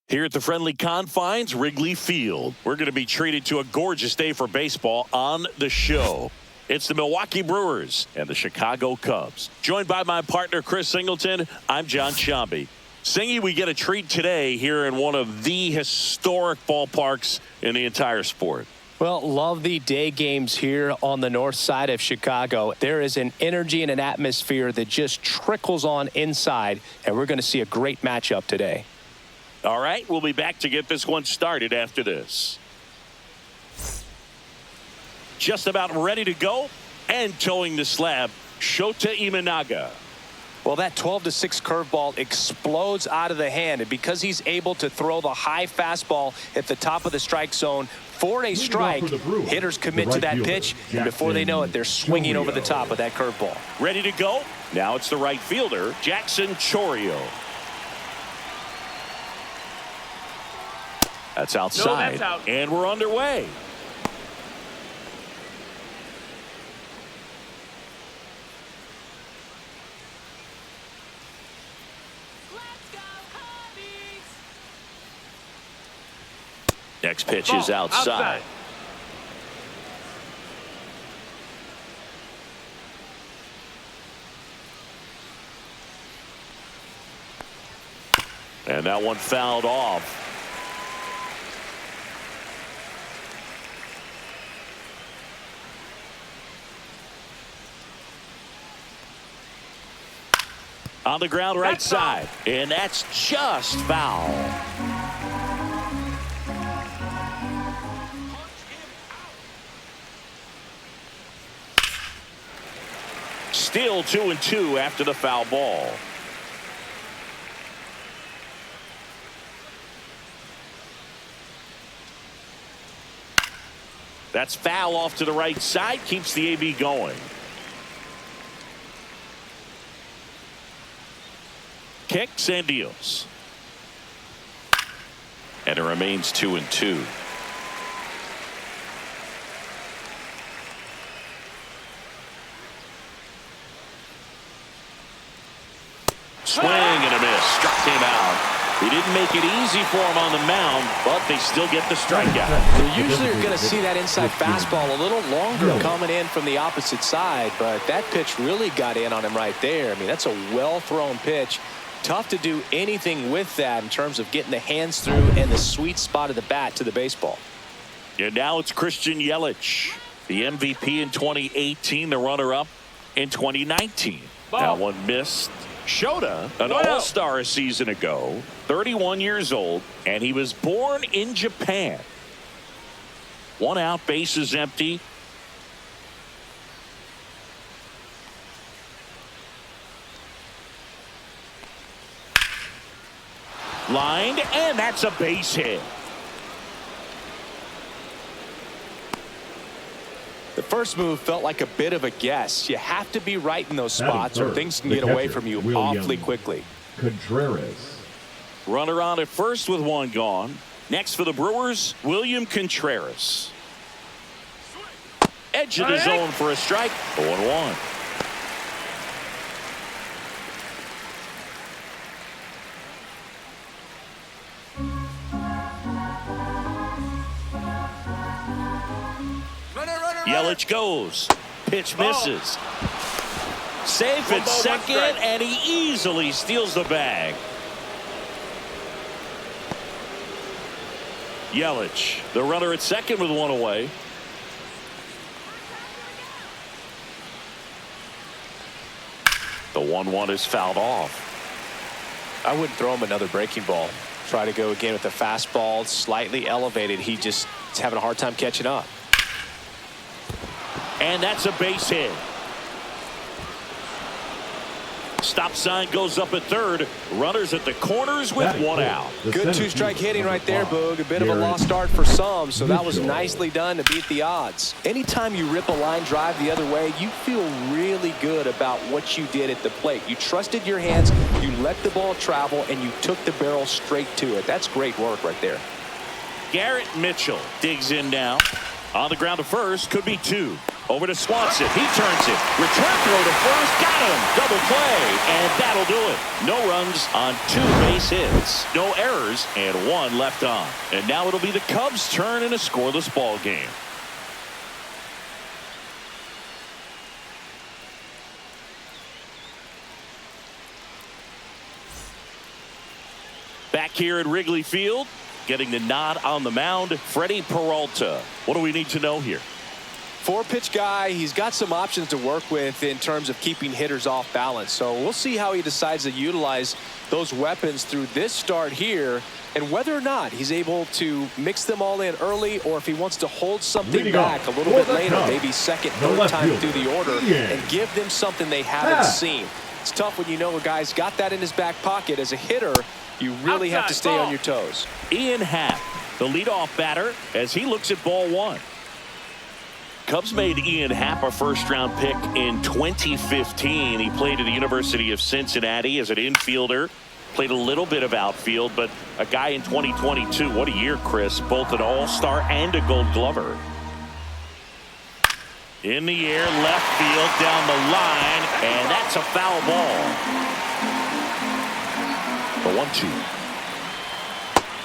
Here at the friendly confines, Wrigley Field. We're going to be treated to a gorgeous day for baseball on the show. It's the Milwaukee Brewers and the Chicago Cubs. Joined by my partner, Chris Singleton, I'm John Sciambi. Singy, we get a treat today here in one of the historic ballparks in the entire sport. Well, love the day games here on the north side of Chicago. There is an energy and an atmosphere that just trickles on inside, and we're going to see a great matchup today. All right, we'll be back to get this one started after this. Just about ready to go and towing the slab, Shota Imanaga. Well, that 12-6 curveball explodes out of the hand, and because he's able to throw the high fastball at the top of the strike zone for a strike, hitters commit to that pitch, and before they know it, they're swinging over the top of that curveball. Ready to go? Now it's the right fielder, Jackson Chourio. That's outside, that's out. And we're underway. Next pitch is outside. And that one fouled off. On the ground right side. And that's just foul. Still 2-2 after the foul ball. That's foul off to the right side. Keeps the AB going. Kicks and deals. And it remains 2-2. Swing and a miss. Struck him out. He didn't make it easy for him on the mound, but they still get the strikeout. You usually are going to see that inside fastball a little longer coming in from the opposite side, but that pitch really got in on him right there. I mean, that's a well-thrown pitch. Tough to do anything with that in terms of getting the hands through and the sweet spot of the bat to the baseball. And now it's Christian Yelich, the MVP in 2018, the runner-up in 2019. That one missed. Shota, an all-star a season ago, 31 years old, and he was born in Japan. One out, bases empty. Lined, and that's a base hit. The first move felt like a bit of a guess. You have to be right in those spots or things can get away from you awfully quickly. Contreras. Runner on at first with one gone. Next for the Brewers, William Contreras. Edge of the zone for a strike. 0-1. Yelich goes. Pitch misses. Safe at second, and he easily steals the bag. Yelich, the runner at second with one away. The 1-1 is fouled off. I wouldn't throw him another breaking ball. Try to go again with the fastball, slightly elevated. He just is having a hard time catching up. And that's a base hit. Stop sign goes up at third. Runners at the corners with one out. Good two-strike hitting right there, Boog. A bit of a lost start for some, so that was nicely done to beat the odds. Anytime you rip a line drive the other way, you feel really good about what you did at the plate. You trusted your hands, you let the ball travel, and you took the barrel straight to it. That's great work right there. Garrett Mitchell digs in now. On the ground to first, could be two. Over to Swanson. He turns it. Return throw to first. Got him. Double play. And that'll do it. No runs on 2 base hits. No errors. And 1 left on. And now it'll be the Cubs' turn in a scoreless ball game. Back here at Wrigley Field, getting the nod on the mound, Freddie Peralta. What do we need to know here? 4-pitch guy. He's got some options to work with in terms of keeping hitters off balance. So we'll see how he decides to utilize those weapons through this start here, and whether or not he's able to mix them all in early, or if he wants to hold something back a little bit later, maybe second, third time through the order, and give them something they haven't seen. It's tough when you know a guy's got that in his back pocket. As a hitter, you really have to stay on your toes. Ian Happ, the leadoff batter, as he looks at ball 1. Cubs made Ian Happ a first-round pick in 2015. He played at the University of Cincinnati as an infielder. Played a little bit of outfield, but a guy in 2022. What a year, Chris. Both an all-star and a gold glover. In the air, left field, down the line, and that's a foul ball. The 1-2.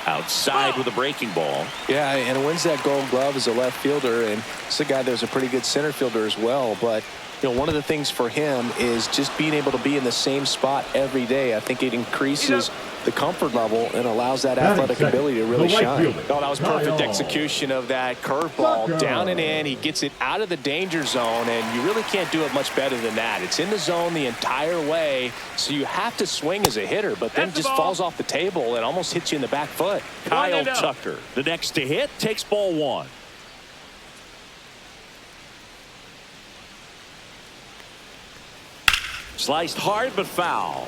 Outside with a breaking ball. Yeah, and wins that gold glove as a left fielder, and it's a guy that's a pretty good center fielder as well. But you know, one of the things for him is just being able to be in the same spot every day. I think it increases the comfort level and allows that athletic ability to really shine. Oh, that was perfect execution of that curveball. Down and in. He gets it out of the danger zone, and you really can't do it much better than that. It's in the zone the entire way, so you have to swing as a hitter, but then it just falls off the table and almost hits you in the back foot. Kyle Tucker, the next to hit, takes ball 1. Sliced hard but foul.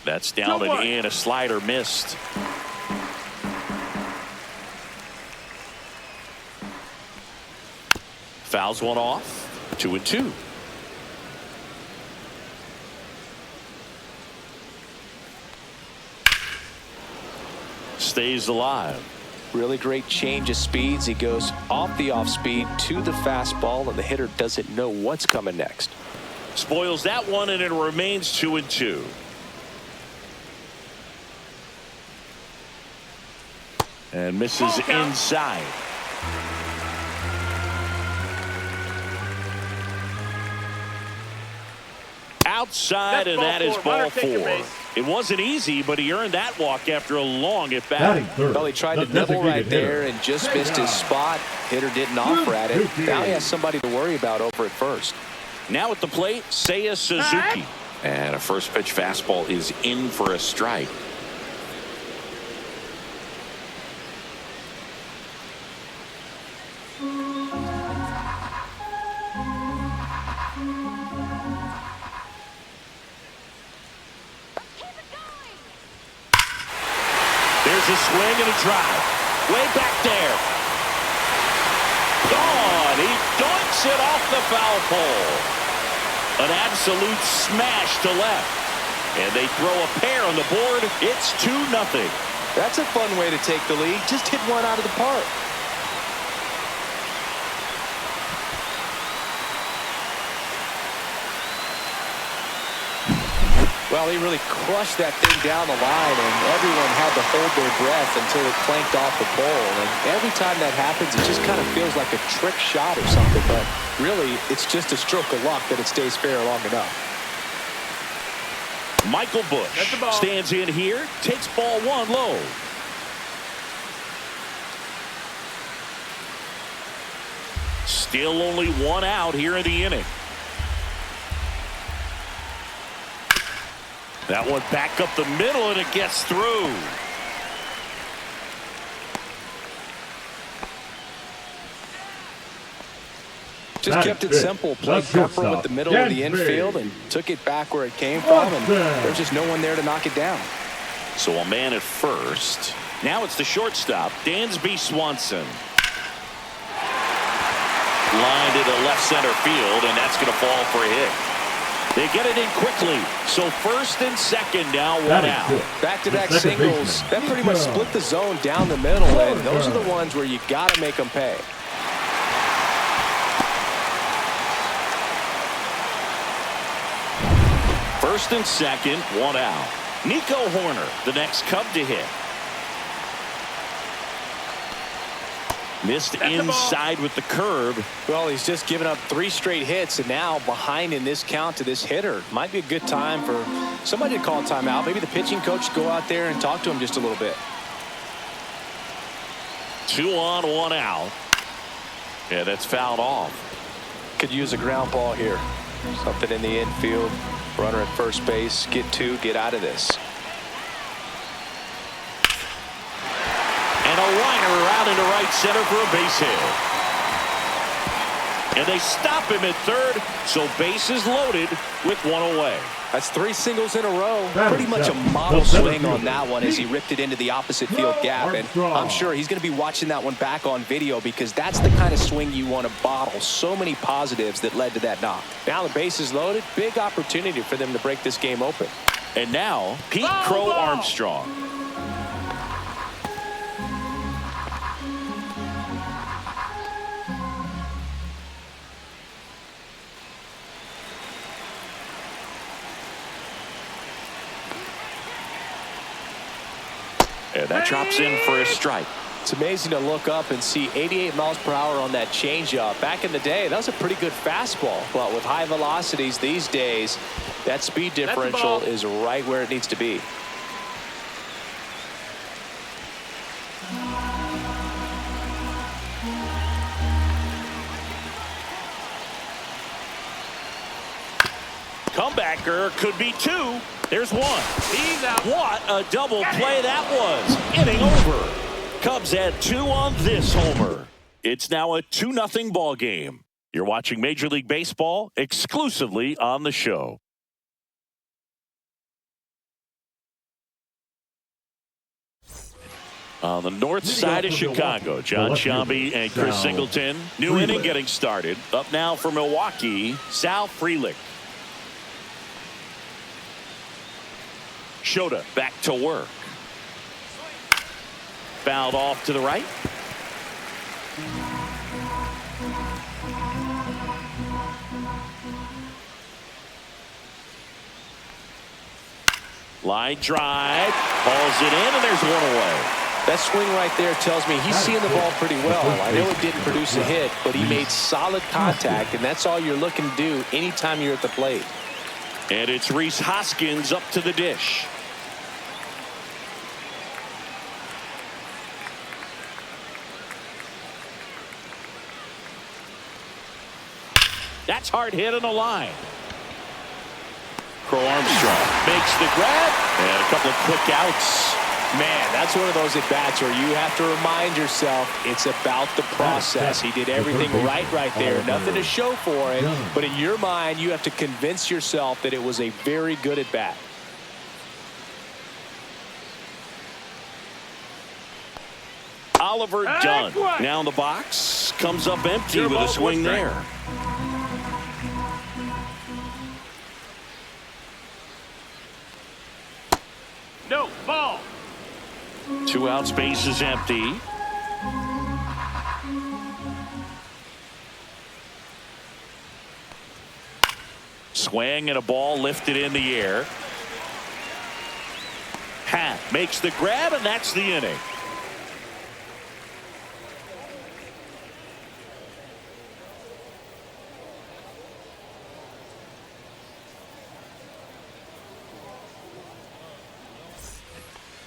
That's down and in. A slider missed. Fouls one off. 2-2. Stays alive. Really great change of speeds. He goes off the off speed to the fastball, and the hitter doesn't know what's coming next. Spoils that one, and it remains 2-2. And misses inside. Outside, and that is ball 4. It wasn't easy, but he earned that walk after a long at bat. Well, he tried to nibble right there and just missed his spot. Hitter didn't offer at it. Now he has somebody to worry about over at first. Now at the plate, Seiya Suzuki. And a first pitch fastball is in for a strike. There's a swing and a drive. Way back there. Gone. He dunks it off the foul pole. An absolute smash to left. And they throw a pair on the board. It's 2-0. That's a fun way to take the lead. Just hit one out of the park. Well, he really crushed that thing down the line, and everyone had to hold their breath until it clanked off the pole. And every time that happens, it just kind of feels like a trick shot or something. But really, it's just a stroke of luck that it stays fair long enough. Michael Busch stands in here, takes ball 1 low. Still only 1 out here in the inning. That one back up the middle, and it gets through. Just kept it simple. Played proper with the middle of the infield and took it back where it came from, and there's just no one there to knock it down. So a man at first. Now it's the shortstop, Dansby Swanson. Lined into left center field, and that's going to fall for a hit. They get it in quickly. So first and second now, one out. Back-to-back singles. That pretty much split the zone down the middle, and those are the ones where you got to make them pay. First and second, one out. Nico Horner, the next Cub to hit. Missed inside with the curve. Well, he's just given up 3 straight hits, and now behind in this count to this hitter. Might be a good time for somebody to call a timeout. Maybe the pitching coach go out there and talk to him just a little bit. 2 on, 1 out. Yeah, that's fouled off. Could use a ground ball here. Something in the infield. Runner at first base. Get 2. Get out of this. And a liner out into right center for a base hit. And they stop him at third, so bases loaded with 1 away. That's 3 singles in a row. Pretty much a model swing on that one as he ripped it into the opposite field gap. And I'm sure he's going to be watching that one back on video because that's the kind of swing you want to bottle. So many positives that led to that knock. Now the bases loaded. Big opportunity for them to break this game open. And now, Pete Crow Armstrong. And that drops in for a strike. It's amazing to look up and see 88 miles per hour on that changeup. Back in the day, that was a pretty good fastball. But with high velocities these days, that speed differential is right where it needs to be. Comebacker could be 2. There's 1. He's out. What a double play that was. Inning over. Cubs had 2 on this homer. It's now a 2-0 ball game. You're watching Major League Baseball exclusively on the show. On the north side of Chicago, John Sciambi and Chris Singleton. New inning getting started. Up now for Milwaukee, Sal Frelick. Shota back to work. Fouled off to the right. Line drive. Hauls it in, and there's 1 away. That swing right there tells me he's seeing the ball pretty well. I know it didn't produce a hit, but he made solid contact, and that's all you're looking to do anytime you're at the plate. And it's Rhys Hoskins up to the dish. That's hard hit on the line. Crow Armstrong makes the grab, and a couple of quick outs. Man, that's one of those at-bats where you have to remind yourself it's about the process. He did everything right there. Nothing to show for it, but in your mind, you have to convince yourself that it was a very good at-bat. Oliver Dunn now in the box. Comes up empty with a swing there. No, ball. 2 outs, base is empty. Swing and a ball lifted in the air. Hatt makes the grab, and that's the inning.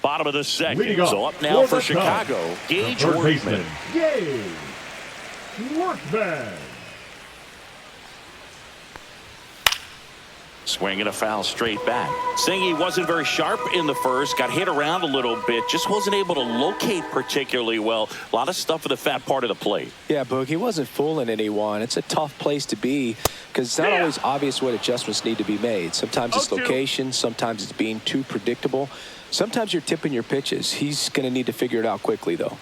Bottom of the second. So up now for Chicago, Gage Workman. Gage Workman. Swinging a foul straight back. Saying he wasn't very sharp in the first, got hit around a little bit, just wasn't able to locate particularly well. A lot of stuff for the fat part of the plate. Yeah, Boog, he wasn't fooling anyone. It's a tough place to be because it's not always obvious what adjustments need to be made. Sometimes it's location, sometimes it's being too predictable. Sometimes you're tipping your pitches. He's going to need to figure it out quickly, though.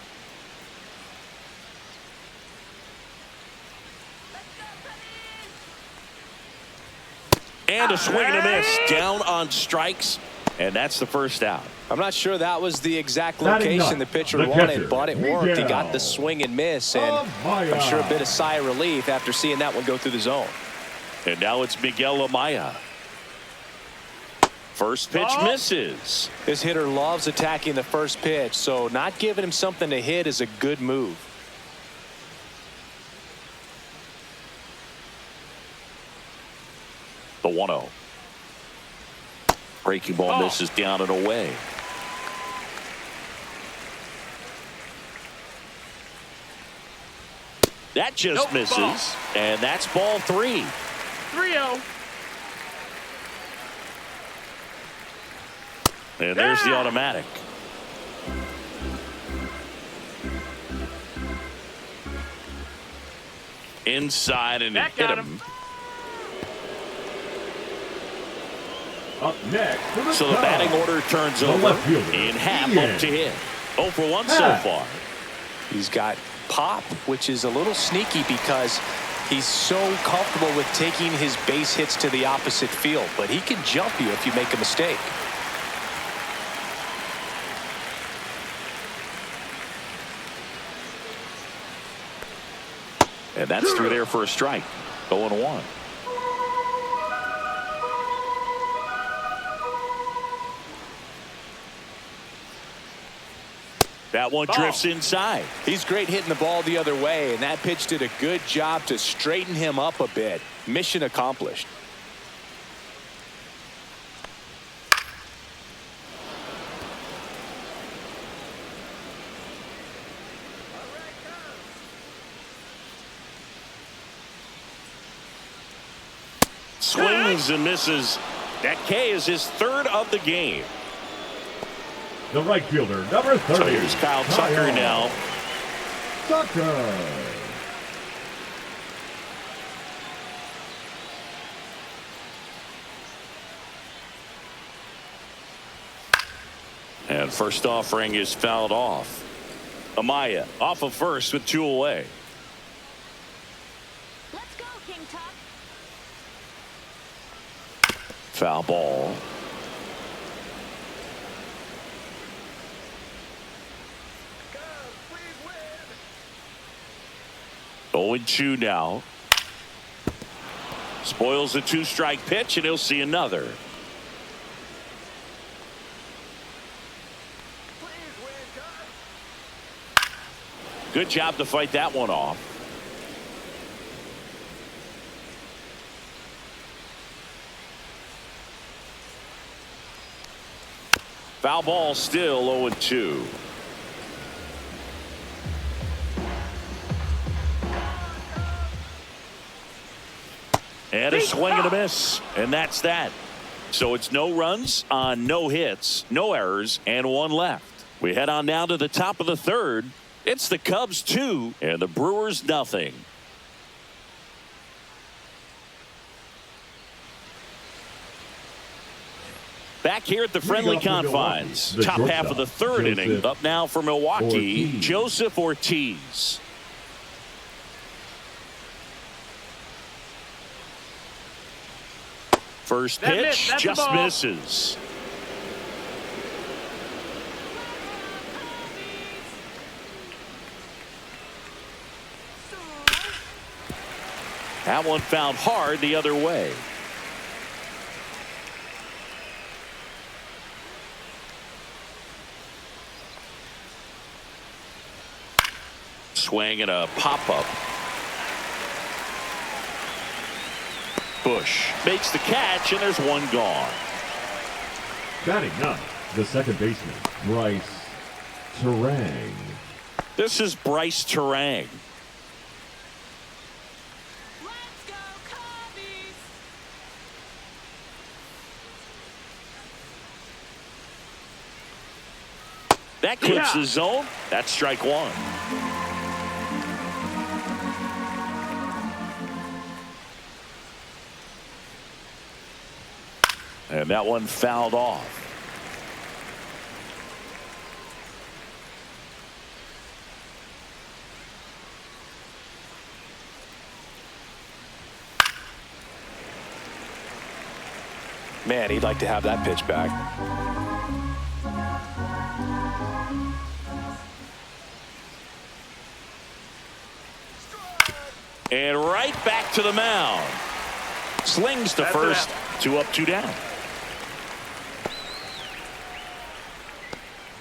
And a swing and a miss. Down on strikes. And that's the first out. I'm not sure that was the exact location the pitcher wanted, but it worked. He got the swing and miss, and I'm sure a bit of sigh of relief after seeing that one go through the zone. And now it's Miguel Amaya. First pitch misses. This hitter loves attacking the first pitch, so not giving him something to hit is a good move. The 1-0. Breaking ball misses down and away. That just misses, and that's ball 3. 3-0. And there's the automatic. Inside, and it hit him. Up next, so the batting order turns over in half up to hit. 0 for 1 so far. He's got pop, which is a little sneaky because he's so comfortable with taking his base hits to the opposite field, but he can jump you if you make a mistake. And that's through there for a strike. 0-1. That one drifts inside. He's great hitting the ball the other way, and that pitch did a good job to straighten him up a bit. Mission accomplished. Swings and misses. That K is his 3rd of the game. The right fielder, number 30. So here's Kyle Tucker now. Tucker. And first offering is fouled off. Amaya off of first with 2 away. Let's go, King Tuck. Foul ball. Oh, 0-2 now. Spoils the 2-strike pitch, and he'll see another. Good job to fight that one off. Foul ball, still 0-2. And a swing and a miss, and that's that. So it's no runs on no hits, no errors, and 1 left. We head on down to the top of the 3rd. It's the Cubs 2 and the Brewers nothing. Back here at the friendly confines. Top half of the 3rd inning. Up now for Milwaukee, Joseph Ortiz. First pitch just misses. That one found hard the other way. Swing and a pop-up. Bush makes the catch, and there's 1 gone. Batting ninth, the second baseman, Bryce Turang. This is Bryce Turang. Let's go, Cubbies. That clips the zone. That's strike 1. And that one fouled off. Man, he'd like to have that pitch back. And right back to the mound. Slings to first. 2 up, 2 down.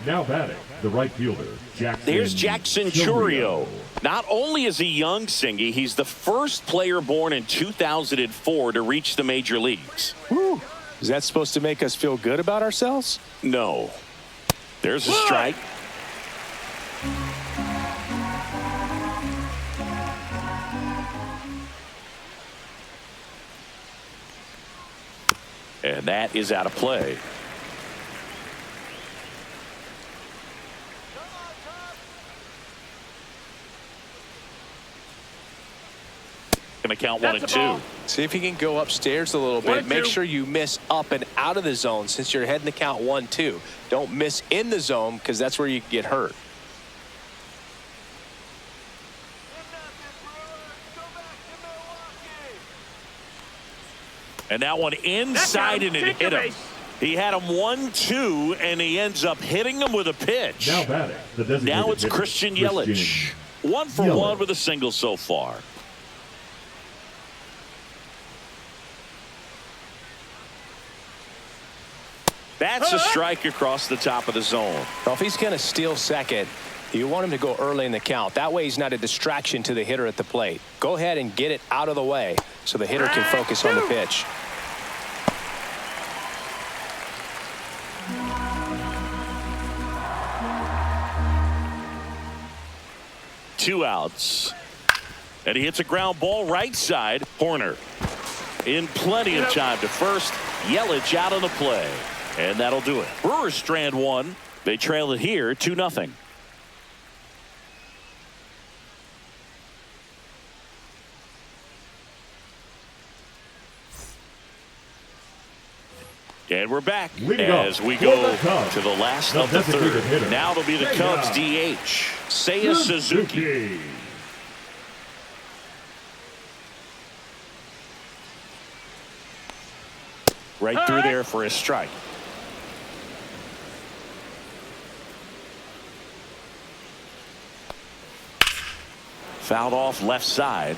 Now batting, the right fielder, Jackson. Here's Jackson Churio. Not only is he young, Singy, he's the first player born in 2004 to reach the major leagues. Whew. Is that supposed to make us feel good about ourselves? No. There's a strike. And that is out of play. Going to count 1 and 2. See if you can go upstairs a little bit. Make sure you miss up and out of the zone since you're heading to count 1-2. Don't miss in the zone because that's where you can get hurt. And that one inside and it hit him. He had him 1-2 and he ends up hitting him with a pitch. Now batting, the designated Now it's hitter, Christian Yelich. 1 for 1 with a single so far. That's a strike across the top of the zone. Well, if he's going to steal second, you want him to go early in the count. That way he's not a distraction to the hitter at the plate. Go ahead and get it out of the way so the hitter can focus on the pitch. Two outs. And he hits a ground ball right side. Horner in plenty of time to first. Yelich out on the play. And that'll do it. Brewers strand 1. They trail it here 2-0. And we're back as we go to the last of the third. Now it'll be the Cubs DH, Seiya Suzuki. Right through there for a strike. Fouled off left side.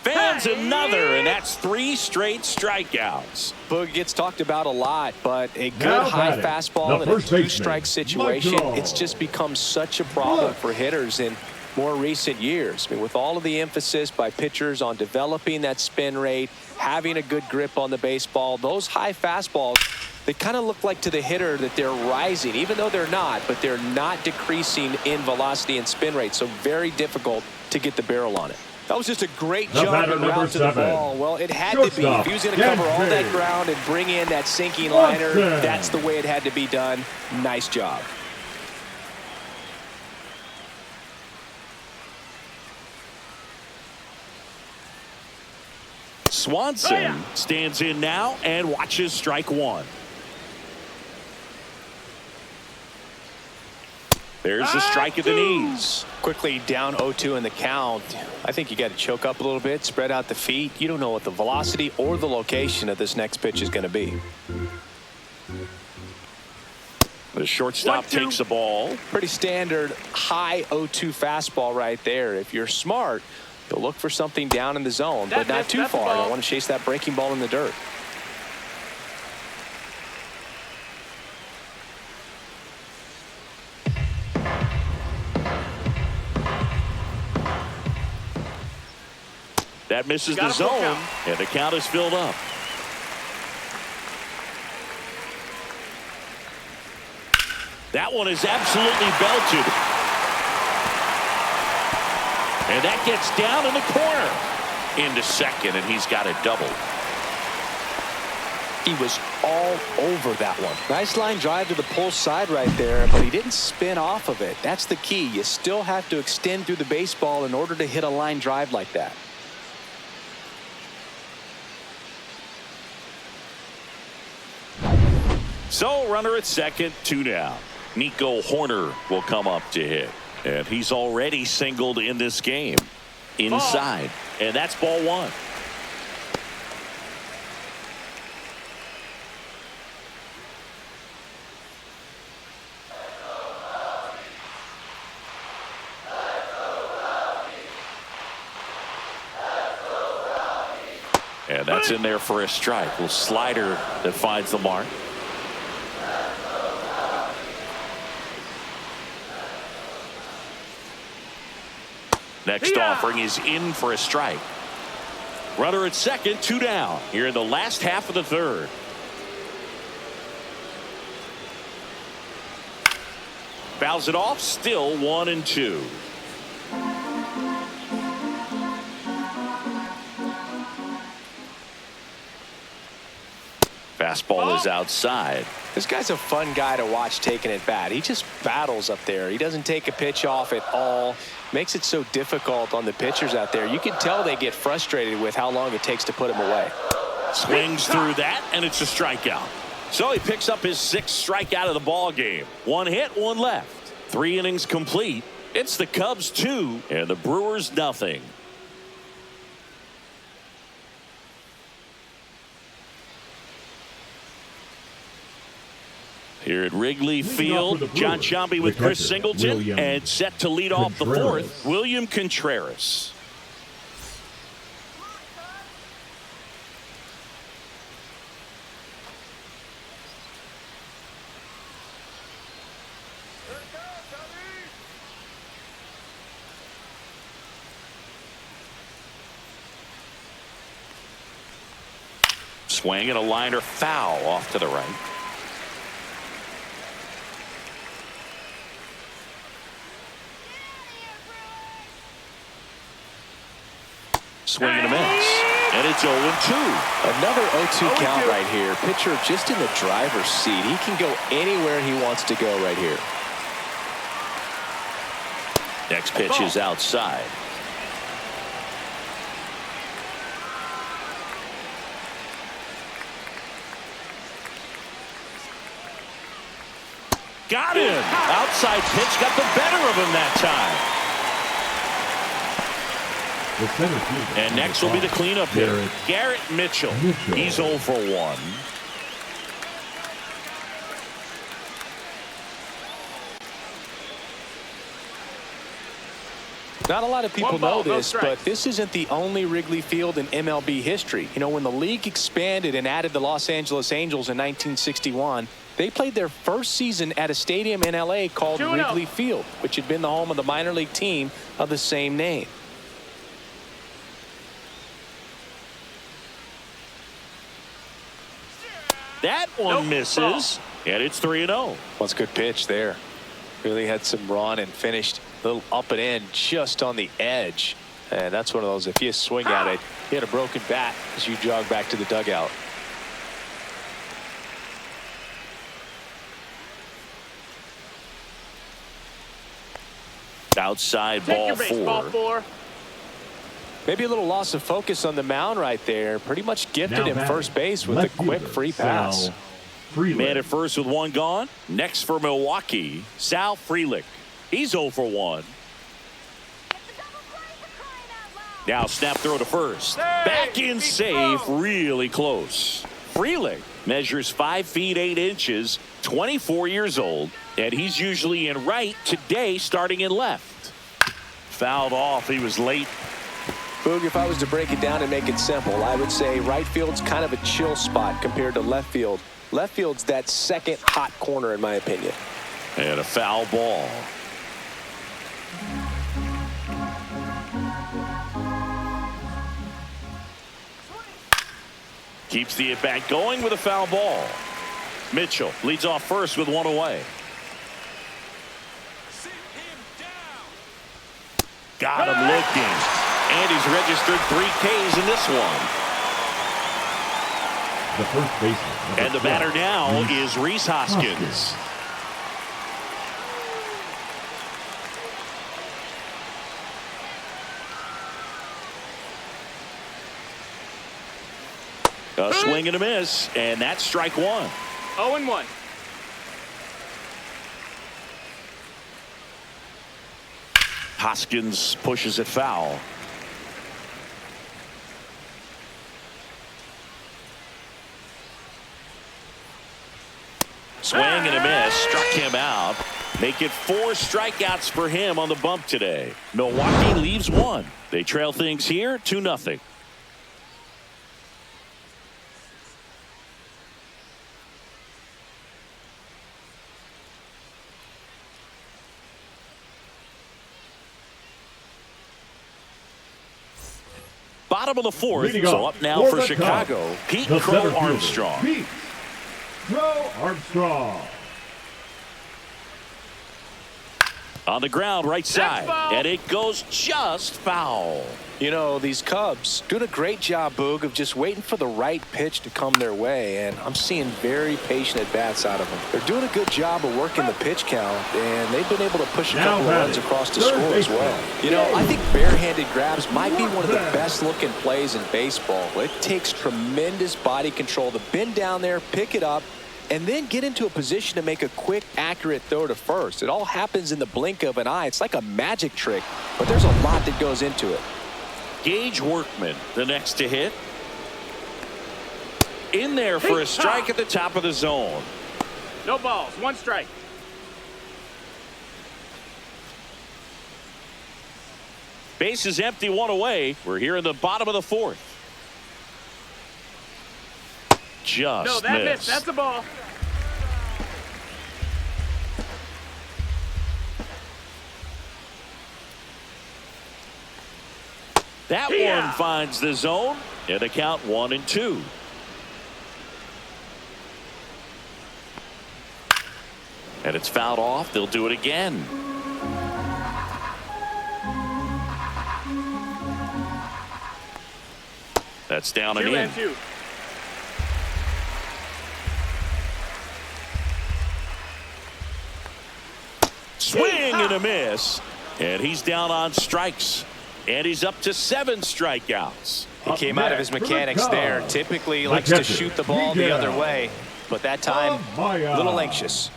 Fans another, and that's 3 straight strikeouts. Boog gets talked about a lot, but a good high fastball in a 2-strike situation, it's just become such a problem for hitters in more recent years. I mean, with all of the emphasis by pitchers on developing that spin rate, having a good grip on the baseball, those high fastballs, they kind of look like to the hitter that they're rising, even though they're not, but they're not decreasing in velocity and spin rate, so very difficult to get the barrel on it. That was just a great jump and route to the ball. Well, it had to be. If he was going to cover all that ground and bring in that sinking liner, that's the way it had to be done. Nice job. Swanson stands in now and watches strike 1. There's the strike at the knees. Quickly down 0-2 in the count. I think you got to choke up a little bit, spread out the feet. You don't know what the velocity or the location of this next pitch is going to be. The shortstop takes the ball. Pretty standard high 0-2 fastball right there. If you're smart, you'll look for something down in the zone, but not too far. Don't want to chase that breaking ball in the dirt. That misses the zone, and the count is filled up. That one is absolutely belted. And that gets down in the corner. Into second, and he's got a double. He was all over that one. Nice line drive to the pull side right there, but he didn't spin off of it. That's the key. You still have to extend through the baseball in order to hit a line drive like that. So, runner at second, 2 down. Nico Horner will come up to hit. And he's already singled in this game. inside. And that's ball one. And that's in there for a strike. Little slider that finds the mark. Next offering is in for a strike. Runner at second, 2 down. Here in the last half of the third. Fouls it off, still 1-2. Fastball is outside. This guy's a fun guy to watch taking at bat. He just battles up there. He doesn't take a pitch off at all. Makes it so difficult on the pitchers out there. You can tell they get frustrated with how long it takes to put him away. Swings through that, and it's a strikeout. So he picks up his 6th strikeout of the ball game. 1 hit, 1 left. 3 innings complete. It's the Cubs 2 and the Brewers nothing. Here at Wrigley Field, John Sciambi with Chris Singleton, and set to lead off the 4th, William Contreras. Swing and a liner foul off to the right. Swing and a miss. And it's 0-2. Another 0-2 count right here. Pitcher just in the driver's seat. He can go anywhere he wants to go right here. Next pitch is outside. Got him. Outside pitch got the better of him that time. And next will be the cleanup hitter, Garrett Mitchell. He's 0 for 1. Not a lot of people know this, but this isn't the only Wrigley Field in MLB history. You know, when the league expanded and added the Los Angeles Angels in 1961, they played their first season at a stadium in L.A. called Wrigley Field, which had been the home of the minor league team of the same name. That one misses, and it's 3-0. Well, it's a good pitch there. Really had some run and finished a little up and in just on the edge. And that's one of those, if you swing at it, you had a broken bat as you jog back to the dugout. Outside ball 4. Maybe a little loss of focus on the mound right there. Pretty much gifted him first base with a quick free pass. Man at first with 1 gone. Next for Milwaukee, Sal Frelick. He's 0 for 1. Now snap throw to first. Back in safe, really close. Frelick measures 5 feet 8 inches, 24 years old, and he's usually in right, today starting in left. Fouled off, he was late. Boog, if I was to break it down and make it simple, I would say right field's kind of a chill spot compared to left field. Left field's that second hot corner, in my opinion. And a foul ball. Keeps the at-bat going with a foul ball. Mitchell leads off first with 1 away. Got him looking. And he's registered 3 Ks in this one. The first baseman. And the batter now is Rhys Hoskins. A swing and a miss, and that's strike 1. 0-1. Hoskins pushes it foul. Swing and a miss. Struck him out. Make it 4 strikeouts for him on the bump today. Milwaukee leaves 1. They trail things here 2-0. Bottom of the 4th, so up now for Chicago, Pete Crow Armstrong. Pete Crow Armstrong. On the ground, right side, and it goes just foul. You know, these Cubs doing a great job, Boog, of just waiting for the right pitch to come their way, and I'm seeing very patient at-bats out of them. They're doing a good job of working the pitch count, and they've been able to push a couple of runs across the score as well. You know, I think barehanded grabs might be one of the best-looking plays in baseball. It takes tremendous body control to bend down there, pick it up, and then get into a position to make a quick, accurate throw to first. It all happens in the blink of an eye. It's like a magic trick, but there's a lot that goes into it. Gage Workman, the next to hit. In there for a strike at the top of the zone. No balls, 1 strike. Base is empty, 1 away. We're here in the bottom of the 4th. Just No, that missed. missed. That's a ball. That one finds the zone, and the count 1-2. And it's fouled off. They'll do it again. That's down and in. 2-2. Swing and a miss, and he's down on strikes. And he's up to 7 strikeouts. He came out of his mechanics there. Typically likes to shoot the ball the other way, but that time a little anxious.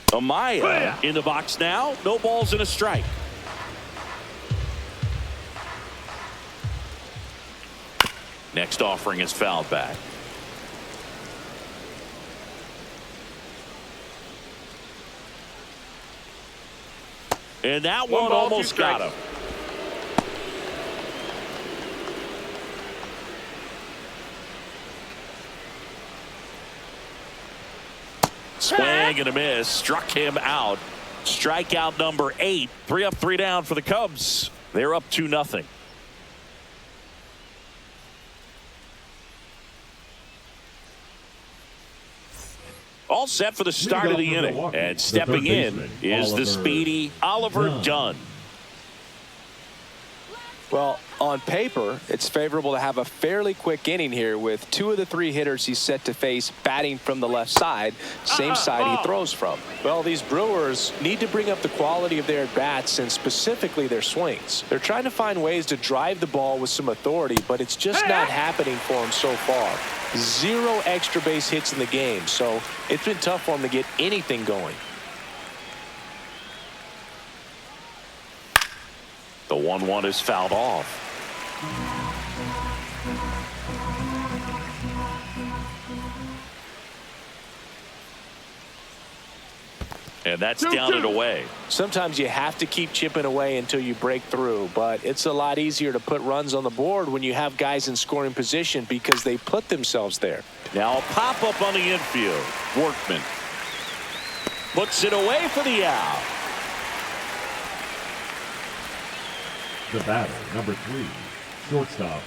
Amaya in the box now. No balls and a strike. Next offering is fouled back. And that one ball, almost 2 got strikes. him. Swing and a miss. Struck him out. Strikeout number 8. 3 up, 3 down for the Cubs. They're up 2-0. All set for the start of the inning. And stepping in is the speedy Oliver Dunn. Well, on paper, it's favorable to have a fairly quick inning here with 2 of the 3 hitters he's set to face batting from the left side, same side he throws from. Well, these Brewers need to bring up the quality of their at-bats and specifically their swings. They're trying to find ways to drive the ball with some authority, but it's just not happening for them so far. 0 extra base hits in the game, so it's been tough for them to get anything going. The 1-1 is fouled off. And that's down and away. Sometimes you have to keep chipping away until you break through, but it's a lot easier to put runs on the board when you have guys in scoring position because they put themselves there. Now a pop-up on the infield. Workman puts it away for the out. The batter, number 3, shortstop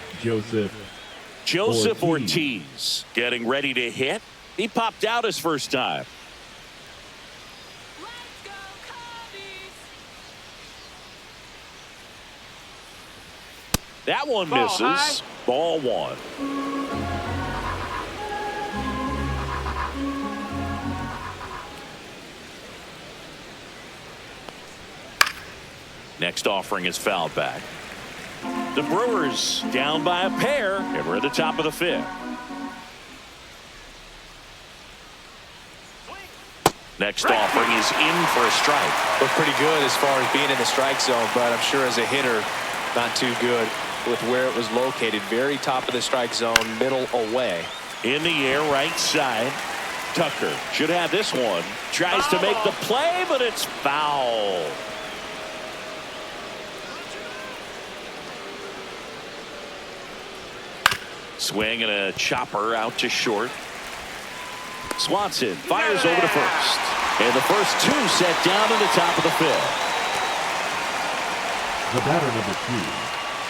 Joseph Ortiz getting ready to hit. He popped out his first time. Let's go, Cubbies. That one Ball misses. high. Ball 1. Next offering is fouled back. The Brewers down by a pair, and we're at the top of the 5th. Next offering is in for a strike. Look pretty good as far as being in the strike zone, but I'm sure as a hitter, not too good. with where it was located. Very top of the strike zone, middle away. In the air, right side. Tucker should have this one. Tries to make the play, but it's foul. Swing and a chopper out to short. Swanson fires over to first. And the first two set down in the top of the fifth. The batter, number 2,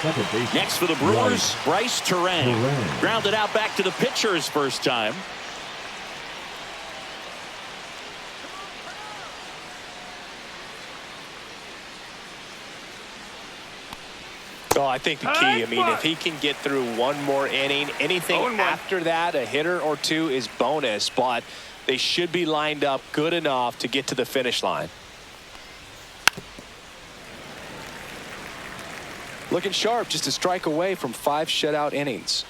second baseman. Next for the Brewers, Bryce Terang. Grounded out back to the pitcher his first time. Oh, I think the key, I mean, if he can get through one more inning, anything after that, a hitter or two is bonus, but they should be lined up good enough to get to the finish line. Looking sharp, just a strike away from 5 shutout innings.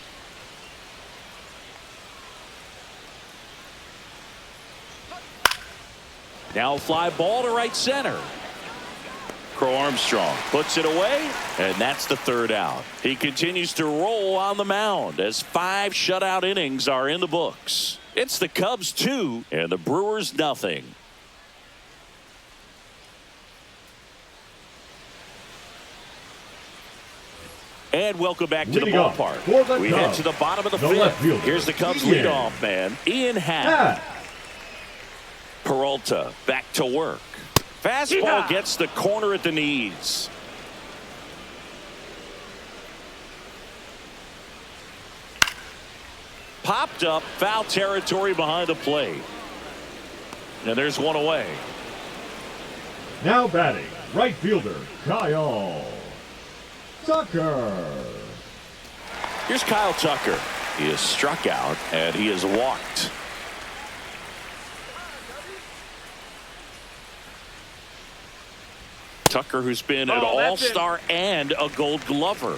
Now a fly ball to right center. Crow Armstrong puts it away, and that's the third out. He continues to roll on the mound as 5 shutout innings are in the books. It's the Cubs 2 and the Brewers nothing. And welcome back to the ballpark. We head to the bottom of the fifth. Here's the Cubs leadoff man, Ian Happ. Peralta back to work. Fastball gets the corner at the knees. Popped up, foul territory behind the plate. And there's one away. Now batting, right fielder, Kyle Tucker. Here's Kyle Tucker. He is struck out and he is walked. Tucker, who's been an all-star and a Gold Glover.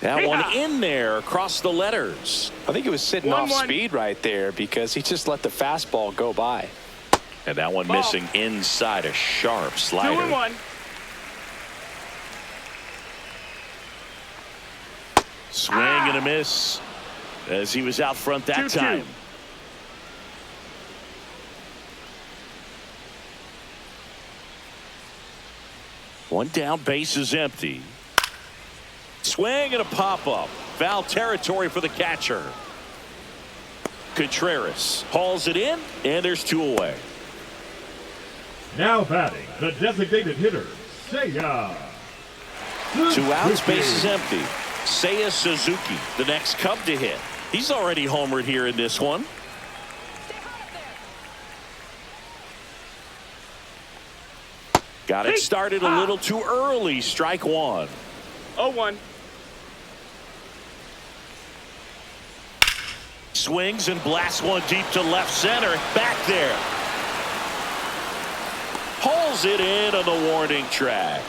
That one in there across the letters. I think he was sitting off speed right there because he just let the fastball go by. And that one missing inside, a sharp slider. 2-1. Swing and a miss as he was out front that 2-2. time. One down, base is empty. Swing and a pop-up. Foul territory for the catcher. Contreras hauls it in, and there's 2 away. Now batting, the designated hitter, Seiya 2 outs, base is empty. Seiya Suzuki, the next Cub to hit. He's already homered here in this one. Got it started a little too early. Strike 1. 0-1. Swings and blasts one deep to left center. Back there. Pulls it in on the warning track.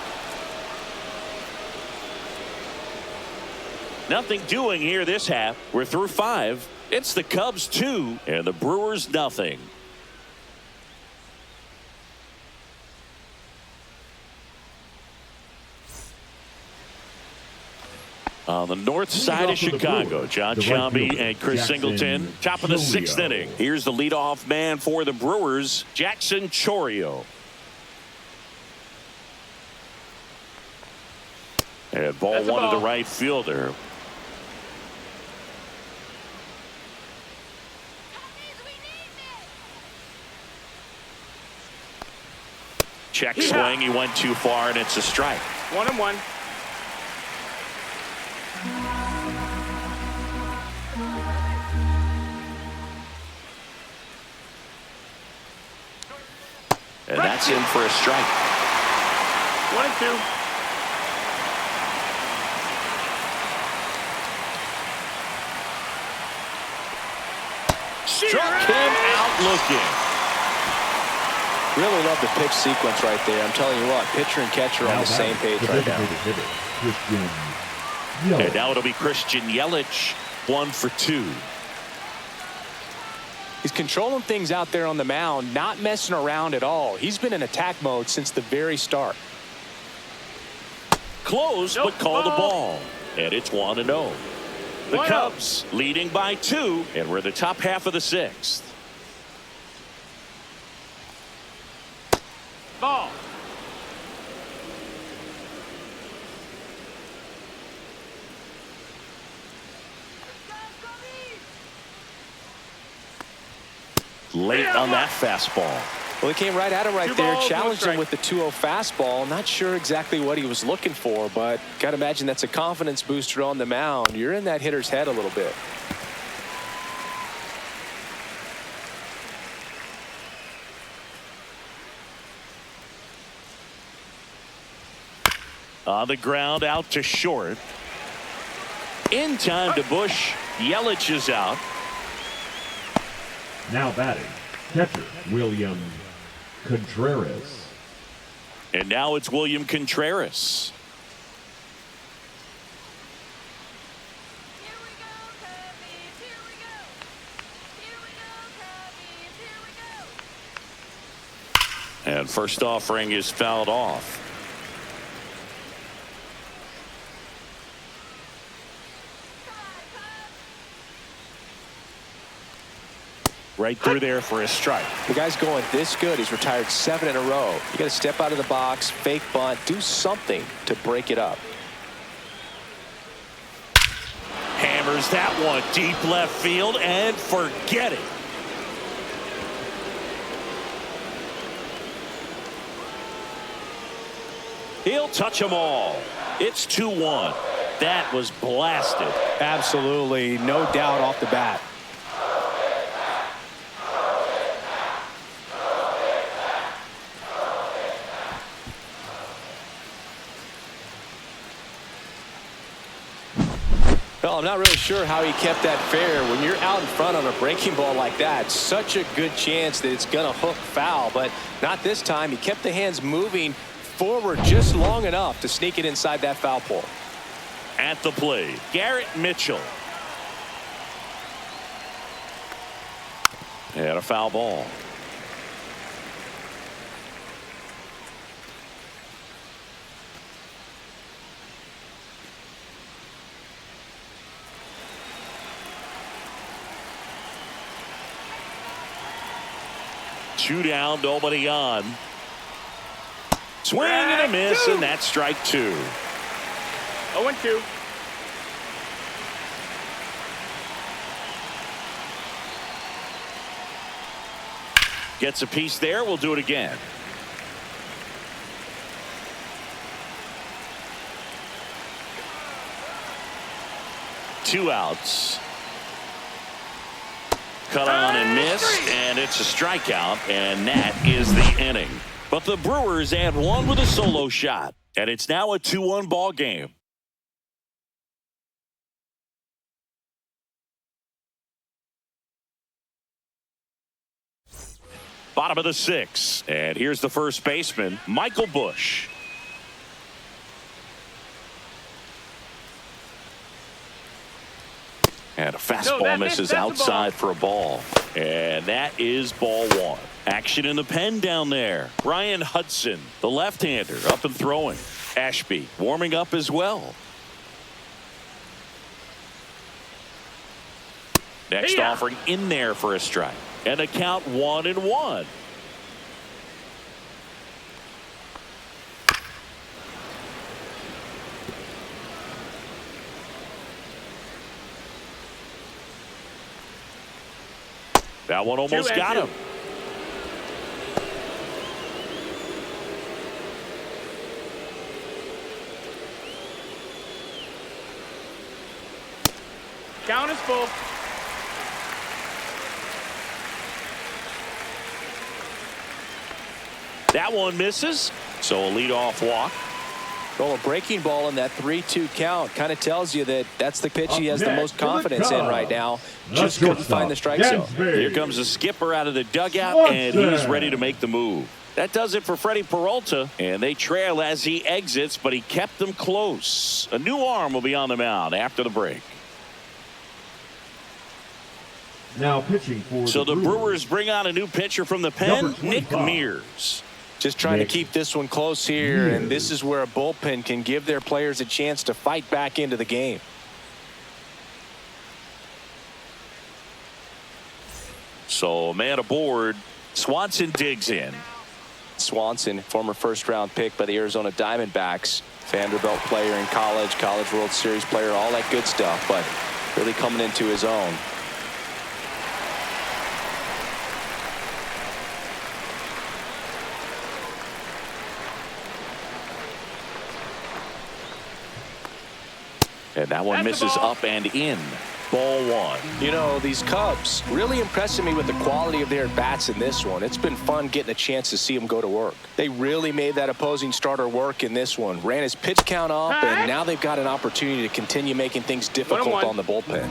Nothing doing here this half. We're through 5. It's the Cubs 2 and the Brewers nothing. On the north side of Chicago, John Sciambi and Chris Singleton. Top of the 6th inning. Here's the leadoff man for the Brewers, Jackson Chourio. And ball one to the right fielder. Check swing. He went too far, and it's a strike. 1-1. And that's in for a strike. 1-2. Struck him out looking. Really love the pitch sequence right there. I'm telling you what, pitcher and catcher on the same page right now. And now it'll be Christian Yelich, 1 for 2. He's controlling things out there on the mound, not messing around at all. He's been in attack mode since the very start. Close, but called the ball. And it's 1-0. The Cubs leading by 2, and we're the top half of the 6th. Ball. Late on that fastball. Well, he came right at him right there, balls, challenged no him with the 2-0 fastball. Not sure exactly what he was looking for, but got to imagine that's a confidence booster on the mound. You're in that hitter's head a little bit. On the ground, out to short. In time to Bush. Yelich is out. Now batting, catcher William Contreras. And now it's William Contreras. Here we go, Cubbies. Here we go. Here we go, Cubbies. Here we go. And first offering is fouled off. Right through there for a strike. The guy's going this good. He's retired 7 in a row. You got to step out of the box, fake bunt, do something to break it up. Hammers that one deep left field and forget it. He'll touch them all. It's 2-1. That was blasted. Absolutely, no doubt off the bat. Well, I'm not really sure how he kept that fair. When you're out in front on a breaking ball like that, such a good chance that it's going to hook foul, but not this time. He kept the hands moving forward just long enough to sneak it inside that foul pole. At the plate, Garrett Mitchell. And a foul ball. Two down, nobody on. Swing and a miss, and that's strike 2. 0-2. Gets a piece there. We'll do it again. Two outs. Cut on and missed, and it's a strikeout, and that is the inning. But the Brewers add one with a solo shot, and it's now a 2-1 ball game. Bottom of the 6th, and here's the first baseman, Michael Bush. And a fastball misses outside for a ball. And that is ball 1. Action in the pen down there. Brian Hudson, the left-hander, up and throwing. Ashby warming up as well. Next offering in there for a strike. And a count 1-1. That one almost got him. Count is full. That one misses, so a leadoff walk. Well, a breaking ball in that 3-2 count kind of tells you that that's the pitch he has the most confidence in right now. Just couldn't find the strike zone. Here comes the skipper out of the dugout, and he's ready to make the move. That does it for Freddie Peralta, and they trail as he exits, but he kept them close. A new arm will be on the mound after the break. Now pitching for So the Brewers bring on a new pitcher from the pen, Nick Mears. Just trying to keep this one close here, and this is where a bullpen can give their players a chance to fight back into the game. So man aboard, Swanson digs in. Swanson, former first-round pick by the Arizona Diamondbacks, Vanderbilt player in college, College World Series player, all that good stuff, but really coming into his own. And that one misses up and in. Ball one. You know, these Cubs really impressing me with the quality of their bats in this one. It's been fun getting a chance to see them go to work. They really made that opposing starter work in this one. Ran his pitch count up, and now they've got an opportunity to continue making things difficult on the bullpen.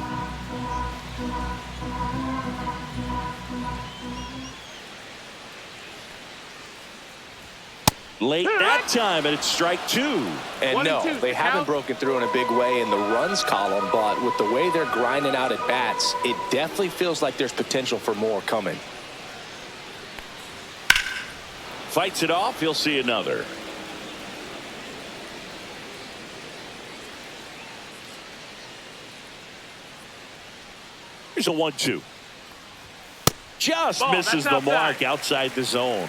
Late that time, and it's strike two. And no, they haven't broken through in a big way in the runs column, but with the way they're grinding out at bats, it definitely feels like there's potential for more coming. Fights it off, he'll see another. Here's a 1-2. Just misses the mark outside the zone.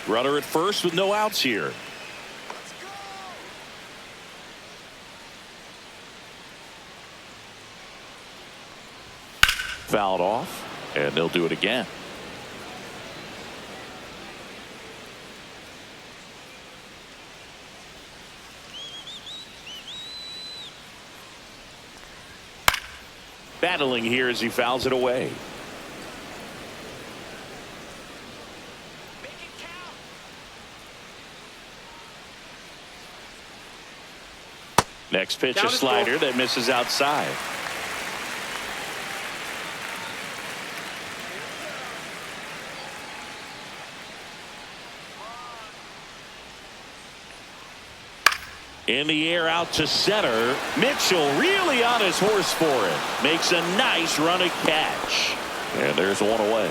Runner at first with no outs here. Fouled off, and they'll do it again. Battling here as he fouls it away. Next pitch, a slider that misses outside. In the air out to center. Mitchell really on his horse for it. Makes a nice running catch. And there's one away.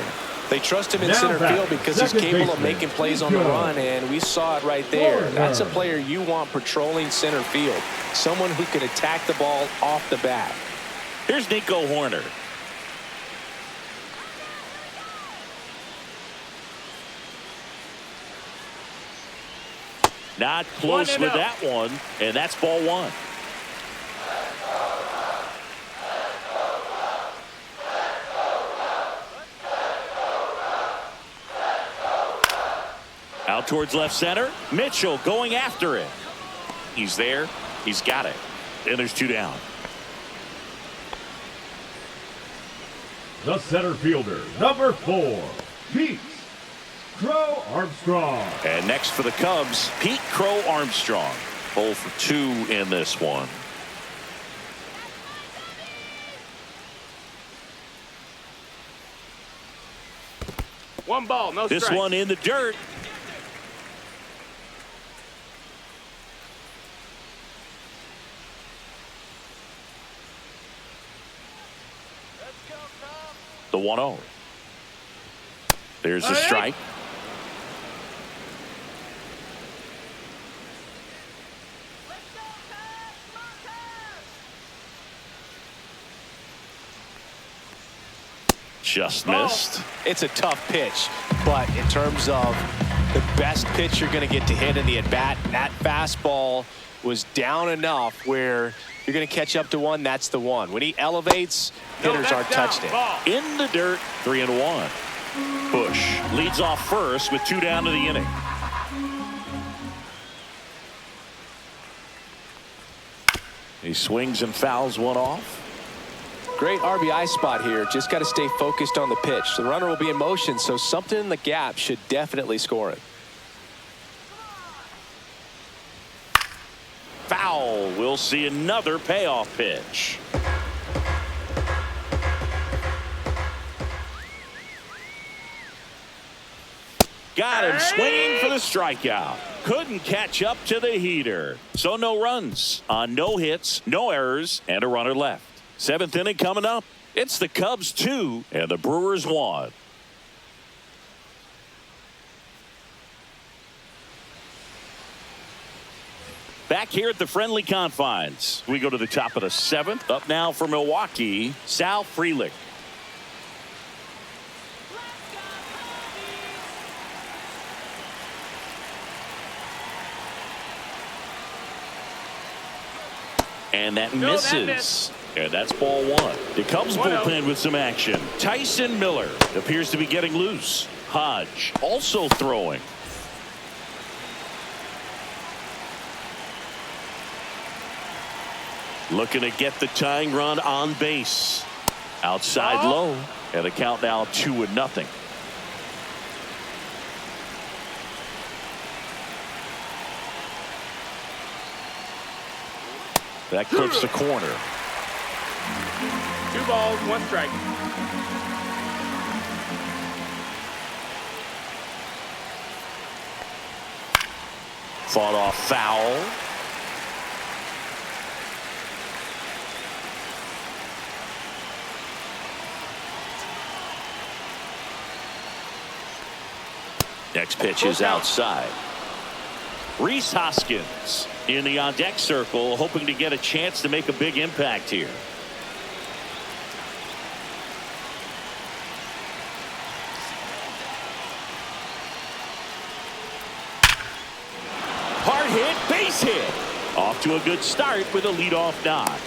They trust him in center field because he's capable of making plays on the run, and we saw it right there. That's a player you want patrolling center field. Someone who can attack the ball off the bat. Here's Nico Horner. Not close with that one, and that's ball one. Out towards left center. Mitchell going after it. He's there. He's got it. And there's two down. The center fielder, number 4, Pete Crow Armstrong. And next for the Cubs, Pete Crow Armstrong. 0 for 2 in this one. One ball, no strikes. This one in the dirt. The 1-0. There's the strike. Just missed. It's a tough pitch, but in terms of the best pitch you're going to get to hit in the at-bat, that fastball was down enough where you're going to catch up to one. That's the one. When he elevates, hitters aren't touched it. In the dirt, 3-1. Bush leads off first with 2 down to the inning. He swings and fouls one off. Great RBI spot here. Just got to stay focused on the pitch. The runner will be in motion, so something in the gap should definitely score it. Foul. We'll see another payoff pitch. Got him swinging for the strikeout. Couldn't catch up to the heater. So no runs on no hits, no errors, and a runner left. 7th inning coming up. It's the Cubs 2 and the Brewers 1. Back here at the friendly confines, we go to the top of the 7th. Up now for Milwaukee, Sal Frelick. And that misses. And that's ball 1. The Cubs bullpen with some action. Tyson Miller appears to be getting loose. Hodge also throwing. Looking to get the tying run on base. Outside low. And the count now 2-0. That clips the corner. 2 balls, 1 strike. Fought off foul. Next pitch is outside. Rhys Hoskins in the on-deck circle, hoping to get a chance to make a big impact here. Hard hit, base hit. Off to a good start with a leadoff knock.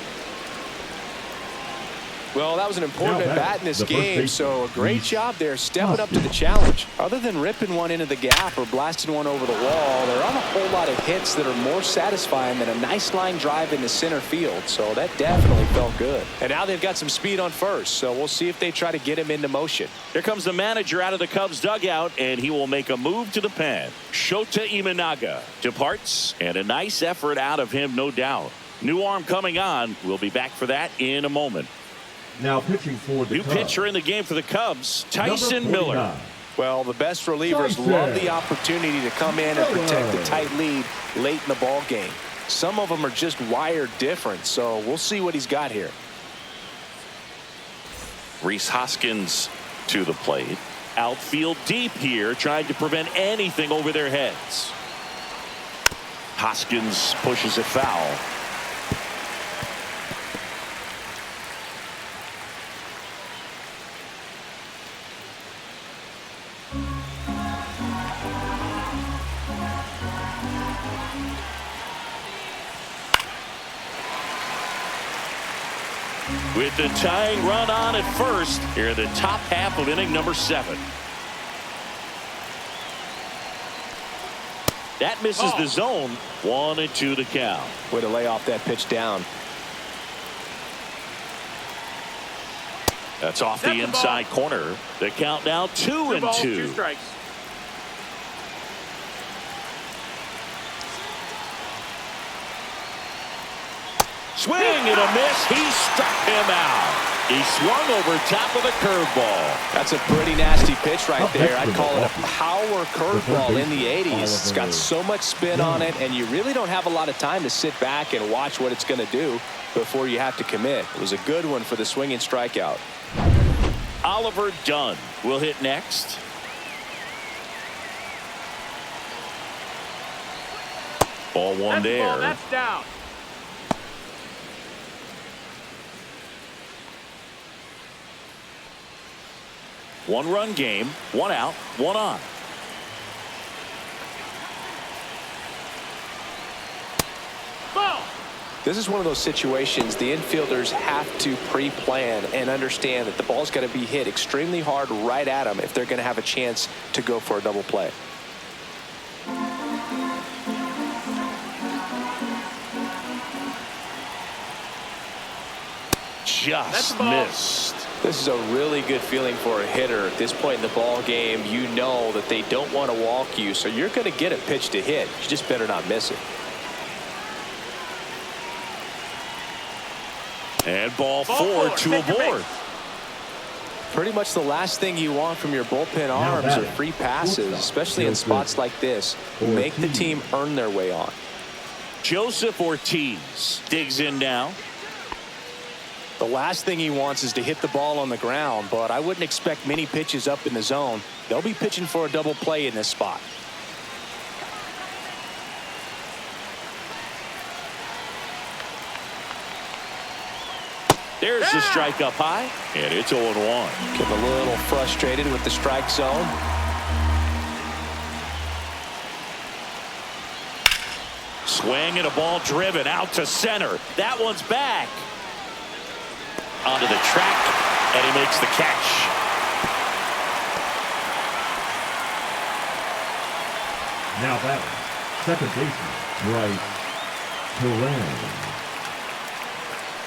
Well, that was an important at-bat in this game, so a great job there stepping up to the challenge. Other than ripping one into the gap or blasting one over the wall, there aren't a whole lot of hits that are more satisfying than a nice line drive into center field, so that definitely felt good. And now they've got some speed on first, so we'll see if they try to get him into motion. Here comes the manager out of the Cubs dugout, and he will make a move to the pen. Shota Imanaga departs, and a nice effort out of him, no doubt. New arm coming on. We'll be back for that in a moment. Now pitching for the New Cubs. pitcher in the game for the Cubs, Tyson Miller. Well, the best relievers love the opportunity to come in and protect the tight lead late in the ball game. Some of them are just wired different, so we'll see what he's got here. Rhys Hoskins to the plate. Outfield deep here, trying to prevent anything over their heads. Hoskins pushes it foul. With the tying run on at first, here in the top half of inning number 7. That misses the zone. 1-2 the count. Way to lay off that pitch down. That's off the inside corner. The count now 2-2. 2 strikes. Swing and a miss. He struck him out. He swung over top of the curveball. That's a pretty nasty pitch right there. I'd call it a power curveball in the 80s. It's got so much spin on it, and you really don't have a lot of time to sit back and watch what it's going to do before you have to commit. It was a good one for the swinging strikeout. Oliver Dunn will hit next. Ball 1 there. That's down. One-run game, 1 out, 1 on. Ball. This is one of those situations the infielders have to pre-plan and understand that the ball's got to be hit extremely hard right at them if they're going to have a chance to go for a double play. Just missed. This is a really good feeling for a hitter at this point in the ball game. You know that they don't want to walk you, so you're going to get a pitch to hit. You just better not miss it. And ball 4 to aboard. Pretty much the last thing you want from your bullpen arms are free passes, especially in spots like this. Make the team earn their way on. Joseph Ortiz digs in now. The last thing he wants is to hit the ball on the ground, but I wouldn't expect many pitches up in the zone. They'll be pitching for a double play in this spot. There's the strike up high, and it's 0-1. Getting a little frustrated with the strike zone. Swing and a ball driven out to center. That one's back. Onto the track, and he makes the catch. Now batting, second baseman, Bryce Terang.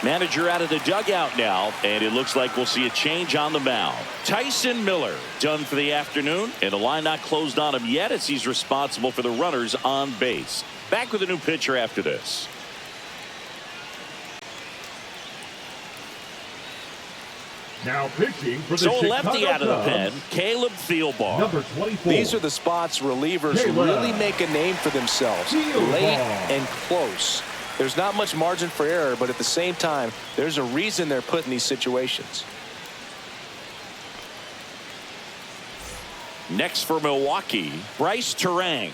Manager out of the dugout now, and it looks like we'll see a change on the mound. Tyson Miller done for the afternoon, and the line not closed on him yet as he's responsible for the runners on base. Back with a new pitcher after this. Now pitching for the So Chicago lefty out of the pen, Cubs, Caleb Thielbar. number 24. These are the spots relievers really make a name for themselves. Late and close. There's not much margin for error, but at the same time, there's a reason they're put in these situations. Next for Milwaukee, Bryce Terang.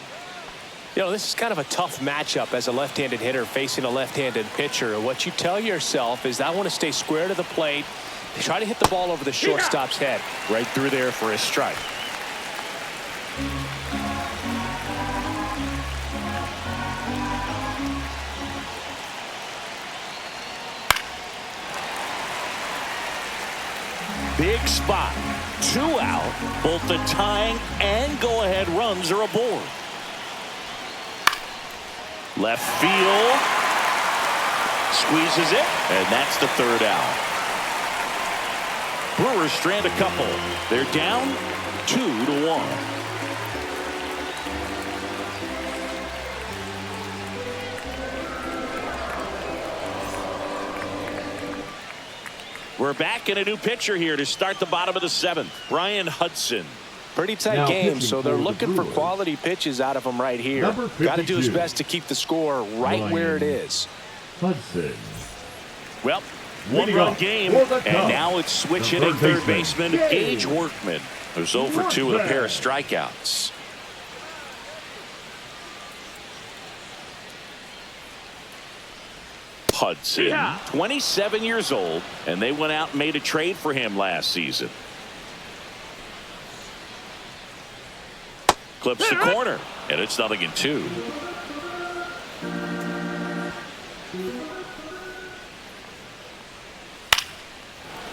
You know, this is kind of a tough matchup as a left-handed hitter facing a left-handed pitcher. What you tell yourself is, I want to stay square to the plate, try to hit the ball over the shortstop's head. Right through there for a strike. Big spot. 2 out. Both the tying and go-ahead runs are aboard. Left field. Squeezes it, and that's the 3rd out. Brewers strand a couple. They're down 2-1. We're back in a new pitcher here to start the bottom of the 7th. Brian Hudson. Pretty tight Now game, pitching so they're for the looking for Brewers, quality pitches out of him right here. number Got to do his 52, best to keep the score right where it is. Hudson. Well, Leading one-run off game, for the and Cubs, now it's switch the hitting third third baseman baseman, Gage Workman, who's 0 for 2 with a pair of strikeouts. Hudson, 27 years old, and they went out and made a trade for him last season. Clips the corner, and it's 0-2.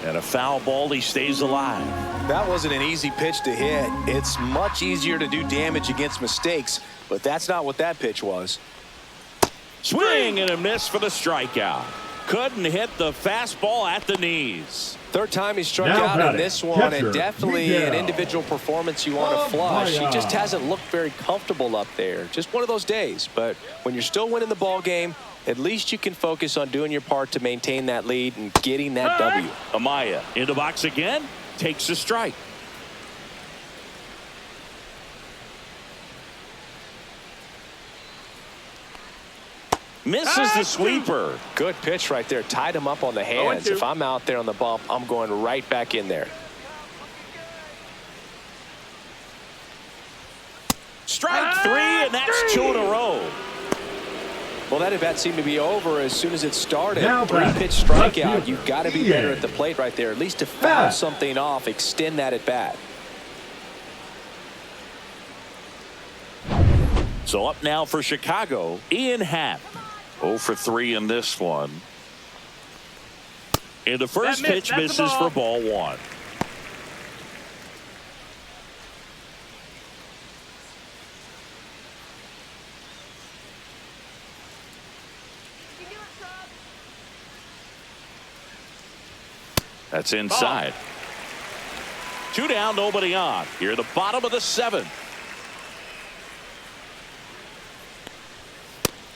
And a foul ball, he stays alive. That wasn't an easy pitch to hit. It's much easier to do damage against mistakes, but that's not what that pitch was. Swing and a miss for the strikeout. Couldn't hit the fastball at the knees. Third time he struck Now out in batting, this one, catcher, and definitely Miguel. an individual performance you want to flush. He just Amaya. hasn't looked very comfortable up there. Just one of those days. But when you're still winning the ball game, at least you can focus on doing your part to maintain that lead and getting that W. Amaya in the box again, takes a strike. Misses the sweeper. Good pitch right there. Tied him up on the hands. 0-2. If I'm out there on the bump, I'm going right back in there. Strike 3, and that's 2 in a row. Well, that at-bat seemed to be over as soon as it started. Now batting, 3-pitch left strikeout. fielder, You've got to be Ian. better at the plate right there, at least to foul Bat. something off, extend that at-bat. So up now for Chicago, Ian Happ. 0 for 3 in this one. And the first That pitch missed. That's the misses ball. for ball 1. That's inside. 2 down, nobody on. Here at the bottom of the 7th.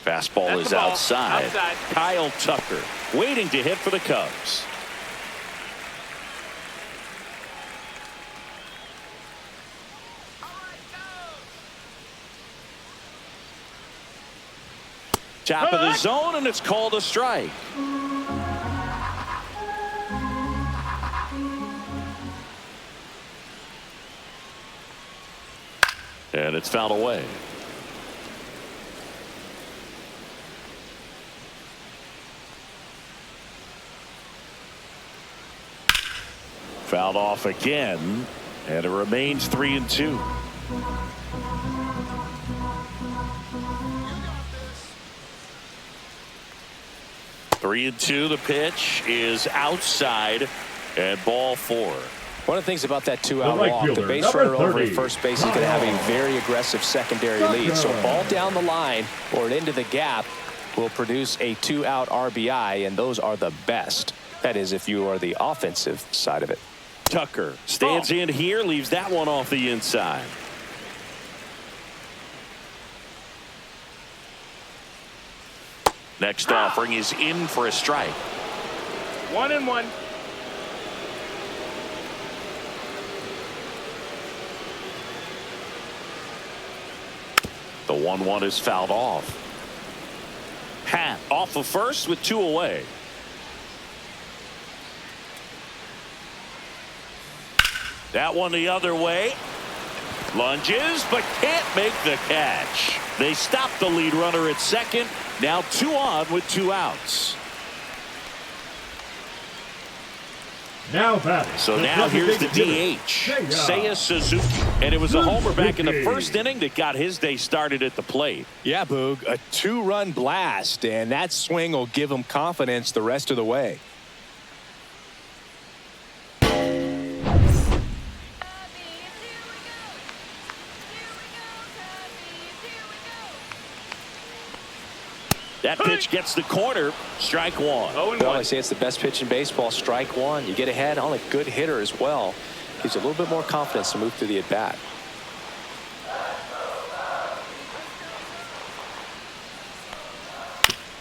Fastball That's is the ball. outside. Outside. Kyle Tucker waiting to hit for the Cubs. Top of the zone, and it's called a strike. And it's fouled away. Fouled off again, and it remains 3-2. Three and two. The pitch is outside, and ball 4. One of the things about that two-out The right walk, the fielder, base number runner over 30, at first base is going to have a very aggressive secondary lead. So a ball down the line or into the gap will produce a two-out RBI, and those are the best. That is, if you are the offensive side of it. Tucker stands in here, leaves that one off the inside. Next offering is in for a strike. 1-1. The 1-1 is fouled off. Hat off of first with 2 away. That one the other way. Lunges, but can't make the catch. They stop the lead runner at second. Now 2 on with 2 outs. Now batting. So now here's the DH, Seiya Suzuki. And it was a homer back in the first inning that got his day started at the plate. Yeah, Boog, a 2-run blast, and that swing will give him confidence the rest of the way. That pitch gets the corner. Strike 1. 0-1. Well, I say it's the best pitch in baseball. Strike 1. You get ahead on a good hitter as well. Gives you a little bit more confidence to move through the at-bat.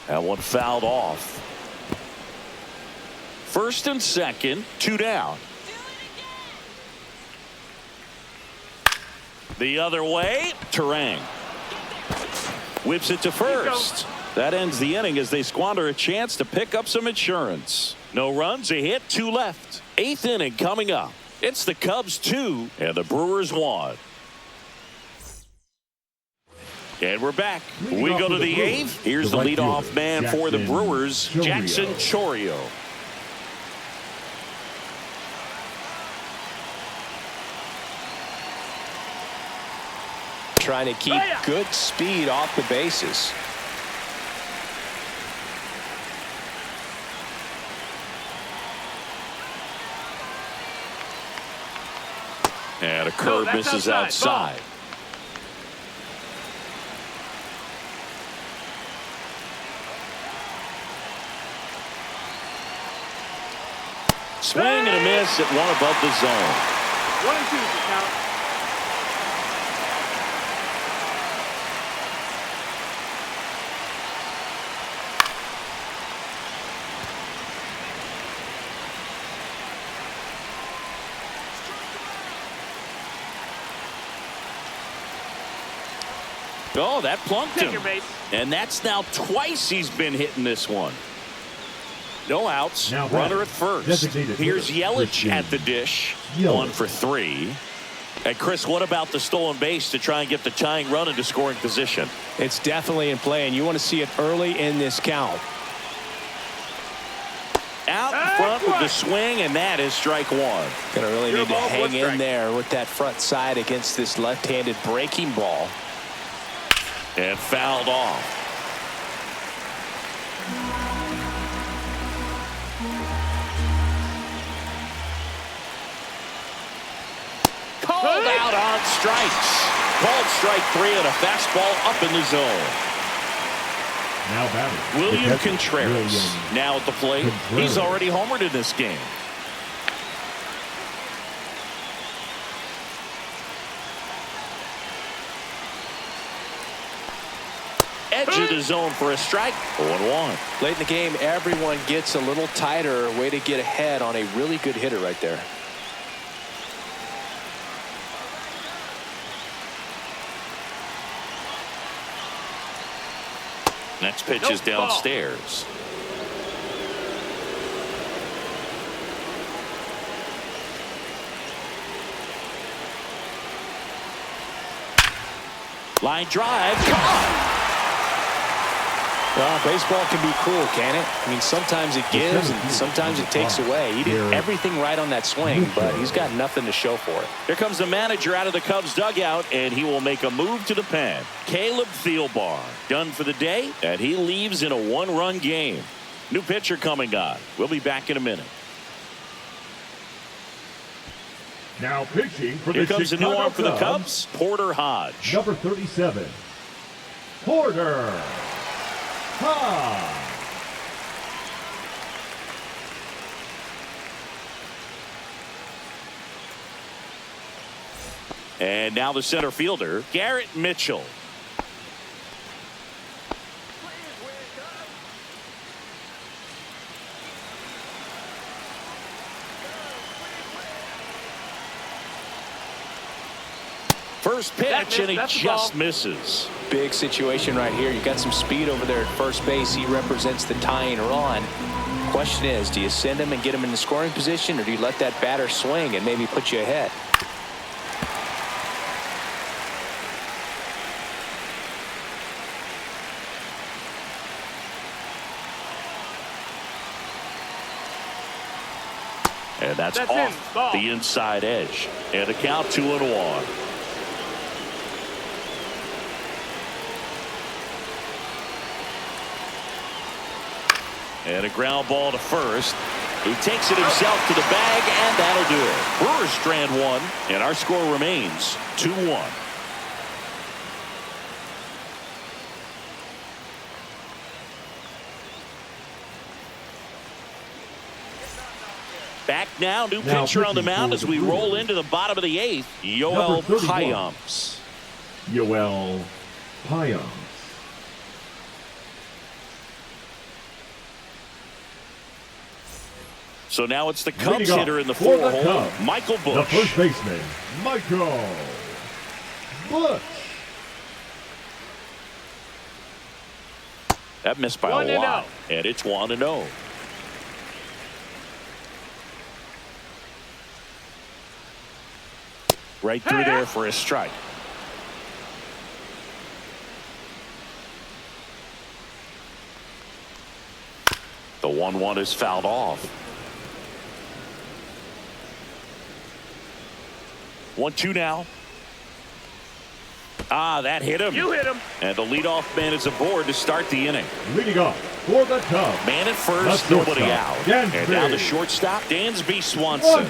That one fouled off. First and second, 2 down. The other way, Terang whips it to first. That ends the inning as they squander a chance to pick up some insurance. No runs, a hit, 2 left. 8th inning coming up. It's the Cubs 2 and the Brewers 1. And we're back. We go to the 8th. Here's the leadoff man for the Brewers, Jackson Chourio. Trying to keep good speed off the bases. And a curve misses outside. Swing and a miss at one above the zone. 1-2 is the count. Oh, that plunked Take him. your base. And that's now twice he's been hitting this one. No outs. Now Runner at first. designated Here's hitter, Yelich Chris at the dish. Yelich. 1 for 3. And Chris, what about the stolen base to try and get the tying run into scoring position? It's definitely in play, and you want to see it early in this count. Out in front with the swing, and that is strike 1. Gonna really You're need to above hang 1 strike. in there with that front side against this left-handed breaking ball. And fouled off. Called out on strikes. Called strike 3 and a fastball up in the zone. Now batting. William the Contreras William now at the plate. Contreras. He's already homered in this game. Edge of the zone for a strike. 0-1. Late in the game, everyone gets a little tighter. Way to get ahead on a really good hitter right there. Next pitch is downstairs. Line drive. Gone. Well, baseball can be cruel, can it? I mean, sometimes it gives and sometimes it takes away. He did everything right on that swing, but he's got nothing to show for it. Here comes the manager out of the Cubs dugout, and he will make a move to the pen. Caleb Thielbar done for the day, and he leaves in a one-run game. New pitcher coming on. We'll be back in a minute. Now pitching for Here the comes the new Chicago arm for the Cubs, Cubs, Porter Hodge. number 37, Porter Hodge. And now the center fielder, Garrett Mitchell. First pitch, and he just misses. Big situation right here. You got some speed over there at first base. He represents the tying run. Question is, do you send him and get him in the scoring position, or do you let that batter swing and maybe put you ahead? And that's off the inside edge. And a count 2-1. And a ground ball to first. He takes it himself to the bag, and that'll do it. Brewers strand one, and our score remains 2-1. Back now, new pitcher on the mound as we roll into the bottom of the eighth. Yoel Payamps. Yoel Payamps. So now it's the Cubs hitter in the four-hole, Michael Busch. The first baseman, Michael Busch. That missed by a lot, and it's 1-0. Right through there for a strike. The 1-1 is fouled off. 1-2 now. That hit him. You hit him. And the leadoff man is aboard to start the inning. Leading off for the Cubs, Man at first, nobody out. Dansby. And now the shortstop, Dansby Swanson.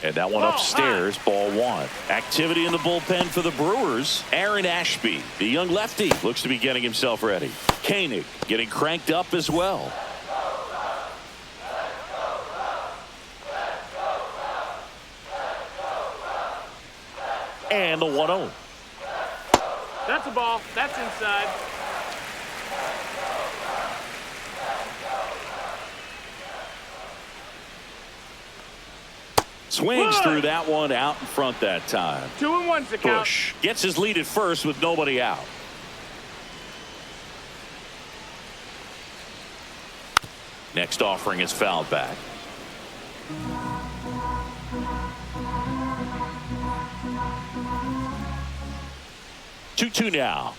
And that one upstairs, ball one. Activity in the bullpen for the Brewers. Aaron Ashby, the young lefty, looks to be getting himself ready. Koenig getting cranked up as well. And the 1-0. That's a ball. That's inside. Swings through that one out in front that time. 2-1's the count. Busch gets his lead at first with nobody out. Next offering is fouled back. Two now.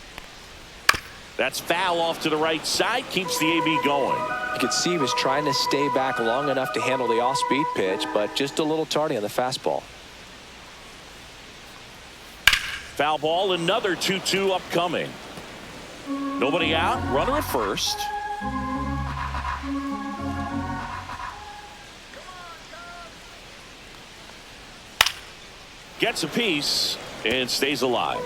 That's foul off to the right side. Keeps the AB going. You could see he was trying to stay back long enough to handle the off-speed pitch, but just a little tardy on the fastball. Foul ball, another 2-2 upcoming. Nobody out. Runner at first. Gets a piece and stays alive.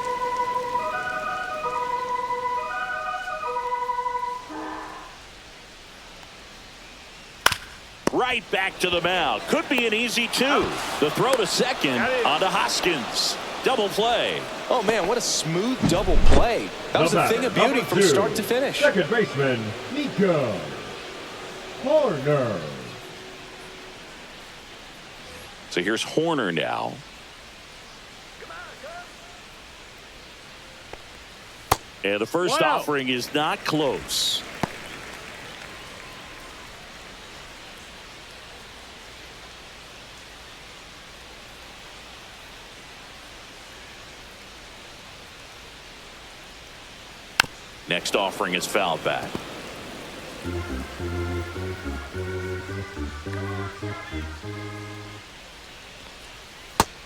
Right back to the mound. Could be an easy two. The throw to second onto Hoskins. Double play. Oh, man, what a smooth double play. That was a thing of beauty from start to finish. Second baseman, Nico Horner. So here's Horner now. And the first offering is not close. Next offering is fouled back.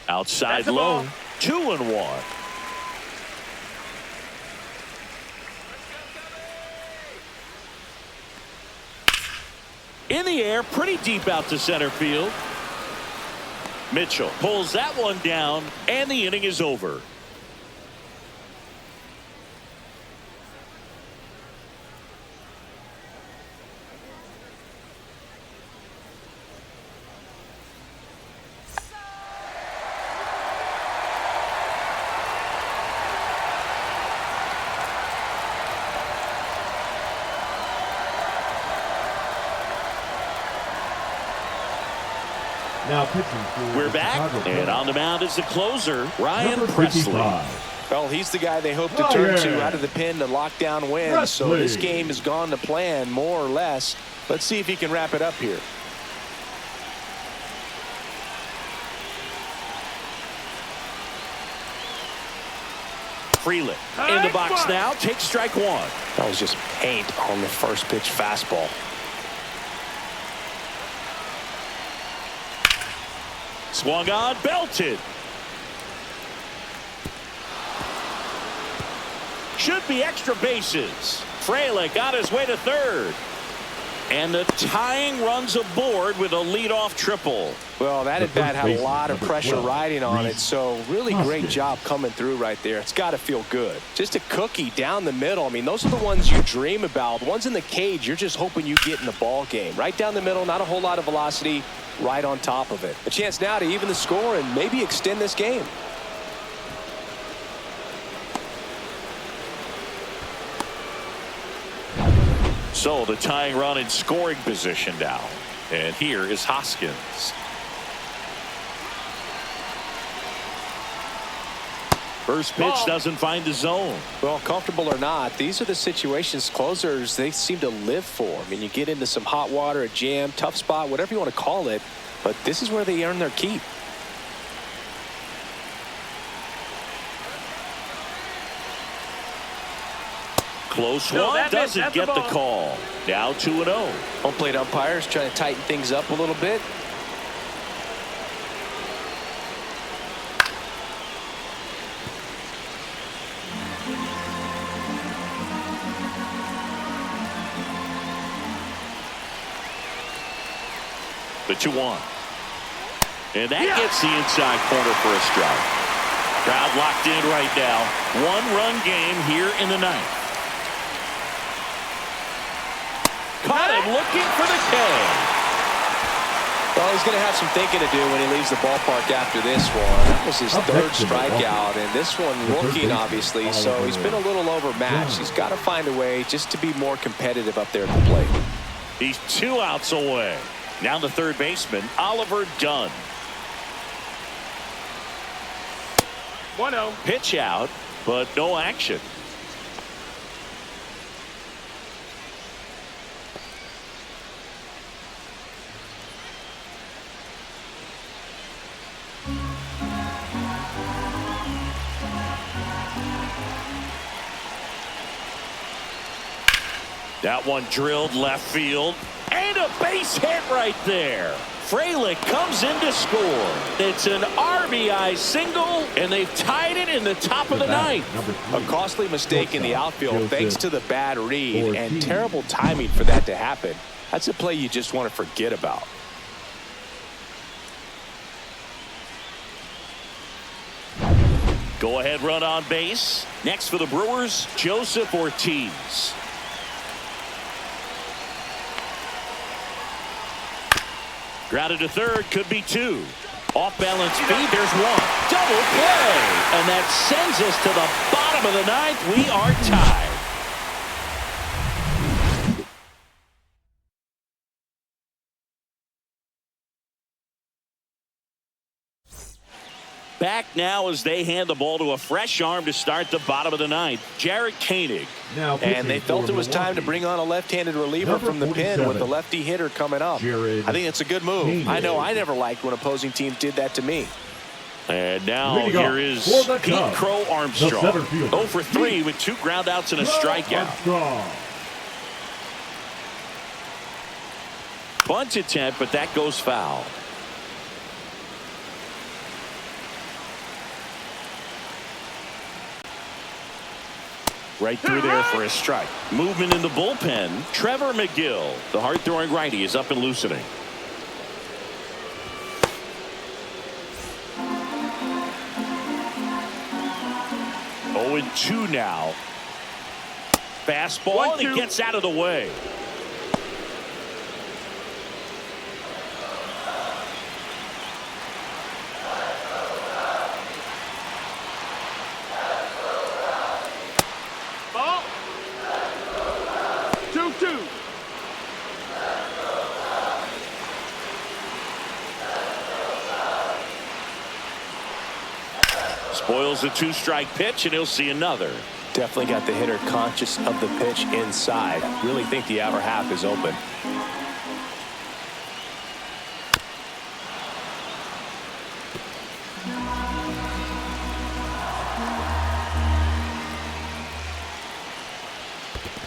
Outside low. 2-1. In the air, pretty deep out to center field. Mitchell pulls that one down, and the inning is over. Now pitching for We're the back, Chicago and Cubs. on the mound is the closer, Ryan Number Presley. 55. Well, he's the guy they hope to turn to out of the pen to lock down wins. So Presley. this game has gone to plan, more or less. Let's see if he can wrap it up here. Freeland in the box now. Takes strike one. That was just paint on the first pitch fastball. Swung on, belted. Should be extra bases. Frelick got his way to third. And the tying runs aboard with a leadoff triple. Well, that at bat had a lot of pressure riding on it, so really great job coming through right there. It's got to feel good. Just a cookie down the middle. I mean, those are the ones you dream about. The ones in the cage, you're just hoping you get in the ball game. Right down the middle, not a whole lot of velocity, right on top of it. A chance now to even the score and maybe extend this game. So the tying run in scoring position now. And here is Hoskins. First pitch doesn't find the zone. Well, comfortable or not, these are the situations closers they seem to live for. I mean, you get into some hot water, a jam, tough spot, whatever you want to call it, but this is where they earn their keep. Close one, doesn't get the call. Now 2-0. Home plate umpires trying to tighten things up a little bit. The 2-1. And that gets the inside corner for a strike. Crowd locked in right now. One-run game here in the ninth. Caught him looking for the K. Well, he's going to have some thinking to do when he leaves the ballpark after this one. That was his third strikeout, and this one rookie, obviously, so he's been a little overmatched. He's got to find a way just to be more competitive up there at the plate. He's 2 outs away. Now the third baseman, Oliver Dunn. 1-0. Pitch out, but no action. That one drilled left field. And a base hit right there. Frelick comes in to score. It's an RBI single, and they've tied it in the top of the ninth. A costly mistake in the outfield thanks to the bad read and terrible timing for that to happen. That's a play you just want to forget about. Go ahead run on base. Next for the Brewers, Joseph Ortiz. Grounded to third, could be 2. Off balance feed, there's 1. Double play, and that sends us to the bottom of the ninth. We are tied. Back now as they hand the ball to a fresh arm to start the bottom of the ninth, Jared Koenig. And they felt it was time to bring on a left-handed reliever from the pen with the lefty hitter coming up. I think it's a good move. I know I never liked when opposing teams did that to me. And now Leading here off is for the Pete Cubs, Crow the Armstrong. center fielder, 0 for 3 with 2 groundouts and a strikeout. Armstrong. Bunt attempt, but that goes foul. Right through there for a strike. Movement in the bullpen. Trevor McGill, the hard-throwing righty, is up and loosening. Oh, and 2 now. Fastball, and it gets out of the way. Ball. 2-2. Spoils the 2-strike pitch, and he'll see another. Definitely got the hitter conscious of the pitch inside. Really think the outer half is open.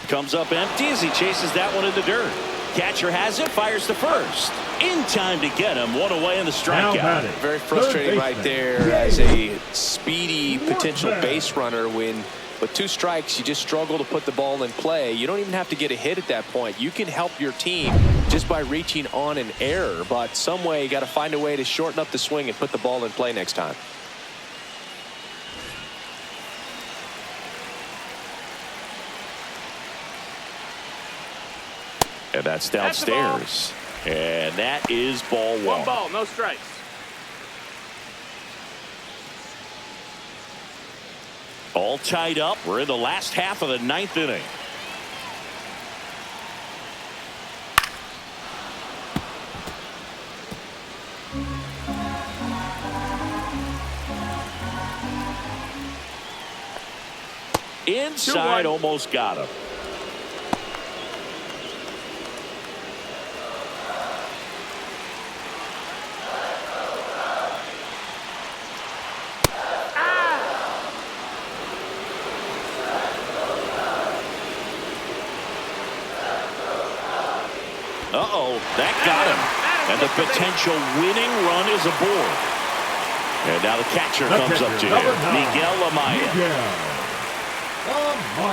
Comes up empty as he chases that one in the dirt. Catcher has it, fires to first. In time to get him. 1 away in the strikeout. Very frustrating right there as a speedy potential base runner when with 2 strikes you just struggle to put the ball in play. You don't even have to get a hit at that point. You can help your team just by reaching on an error, but some way you got to find a way to shorten up the swing and put the ball in play next time. And that's downstairs. And that is ball 1. 1 ball, no strikes. All tied up. We're in the last half of the 9th inning. Inside, almost got him. That got him. And the potential winning run is aboard. And now the catcher comes up to him. Miguel Amaya.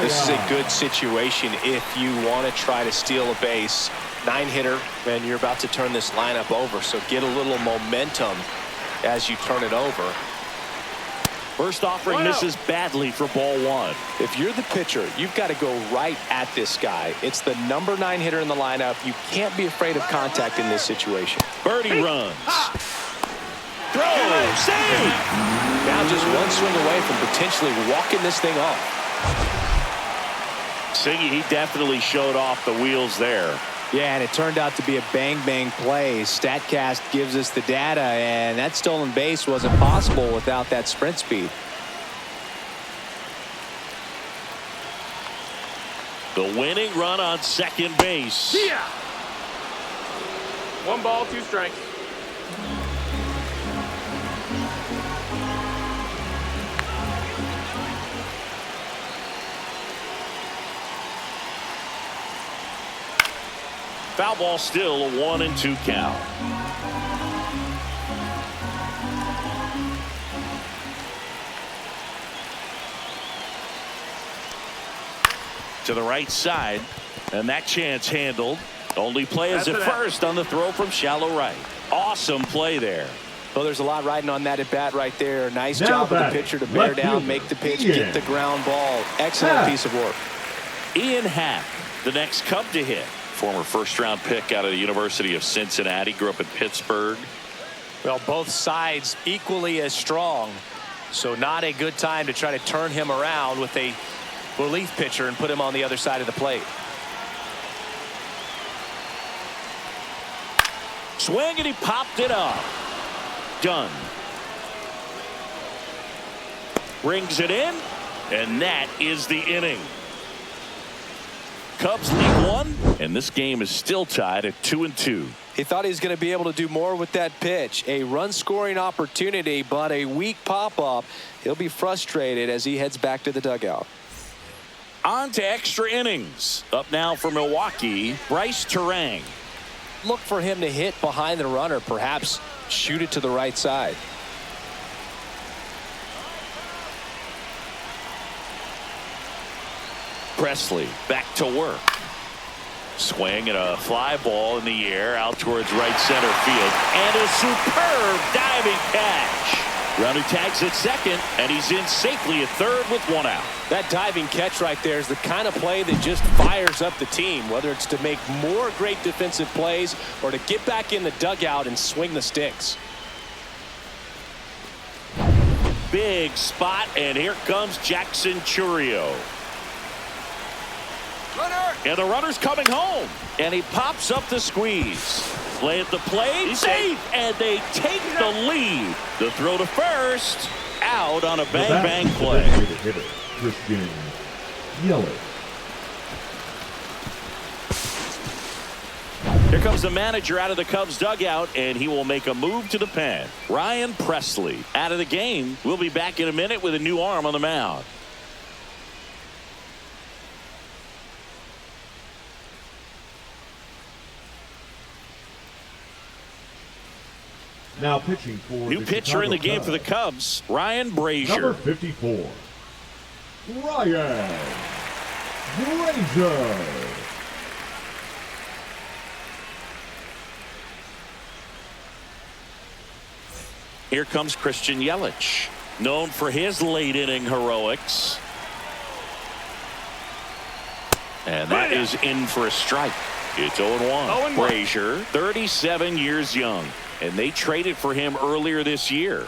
This is a good situation if you want to try to steal a base. 9-hitter, and you're about to turn this lineup over. So get a little momentum as you turn it over. First offering misses badly for ball 1. If you're the pitcher, you've got to go right at this guy. It's the number 9 hitter in the lineup. You can't be afraid of contact in this situation. Birdie runs. Throw. Save. Now just 1 swing away from potentially walking this thing off. Siggy, he definitely showed off the wheels there. Yeah, and it turned out to be a bang-bang play. StatCast gives us the data, and that stolen base wasn't possible without that sprint speed. The winning run on second base. Yeah. 1 ball, 2 strikes. Foul ball, still a 1-2 count. To the right side, and that chance handled. Only play is at first on the throw from shallow right. Awesome play there. Well, there's a lot riding on that at bat right there. Nice job of the pitcher to bear down, make the pitch, get the ground ball. Excellent piece of work. Ian Happ, the next Cub to hit. Former first-round pick out of the University of Cincinnati. Grew up in Pittsburgh. Well, both sides equally as strong. So not a good time to try to turn him around with a relief pitcher and put him on the other side of the plate. Swing, and he popped it up. Done. Brings it in, and that is the inning. Cubs lead 1, and this game is still tied at 2-2. He thought he was going to be able to do more with that pitch. A run-scoring opportunity, but a weak pop-up. He'll be frustrated as he heads back to the dugout. On to extra innings. Up now for Milwaukee, Bryce Terang. Look for him to hit behind the runner, perhaps shoot it to the right side. Presley back to work. Swing and a fly ball in the air out towards right center field. And a superb diving catch. Runner tags at second, and he's in safely at third with 1 out. That diving catch right there is the kind of play that just fires up the team, whether it's to make more great defensive plays or to get back in the dugout and swing the sticks. Big spot, and here comes Jackson Chourio. And the runner's coming home, and he pops up the squeeze. Play at the plate, safe, and they take the lead. The throw to first, out on a bang-bang play. Hitter, Christian Yelich. Here comes the manager out of the Cubs dugout, and he will make a move to the pen. Ryan Presley out of the game. We'll be back in a minute with a new arm on the mound. Now pitching for New the pitcher in the Chicago game for the Cubs, Ryan Brazier. Number 54, Ryan Brazier. Here comes Christian Yelich, known for his late inning heroics. And that is in for a strike. It's 0-1. Brazier, 37 years young, and they traded for him earlier this year.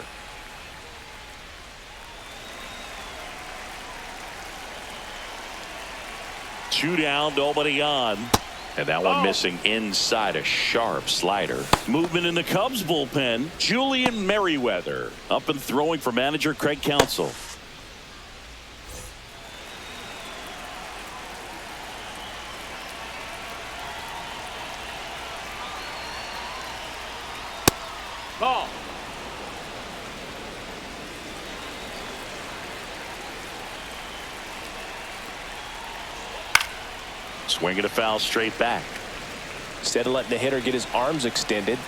Two down, nobody on. And that one missing inside a sharp slider. Movement in the Cubs bullpen. Julian Merriweather up and throwing for manager Craig Counsell. Ball. Swinging a foul straight back. Instead of letting the hitter get his arms extended,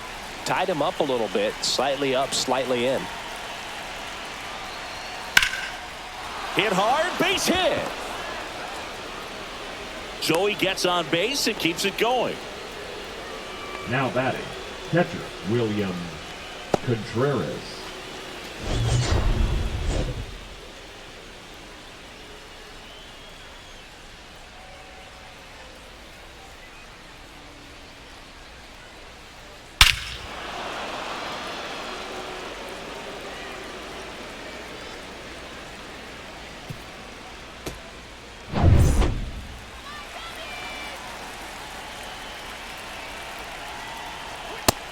tied him up a little bit, slightly up, slightly in. Hit hard, base hit. So he gets on base and keeps it going. Now batting, catcher William Contreras.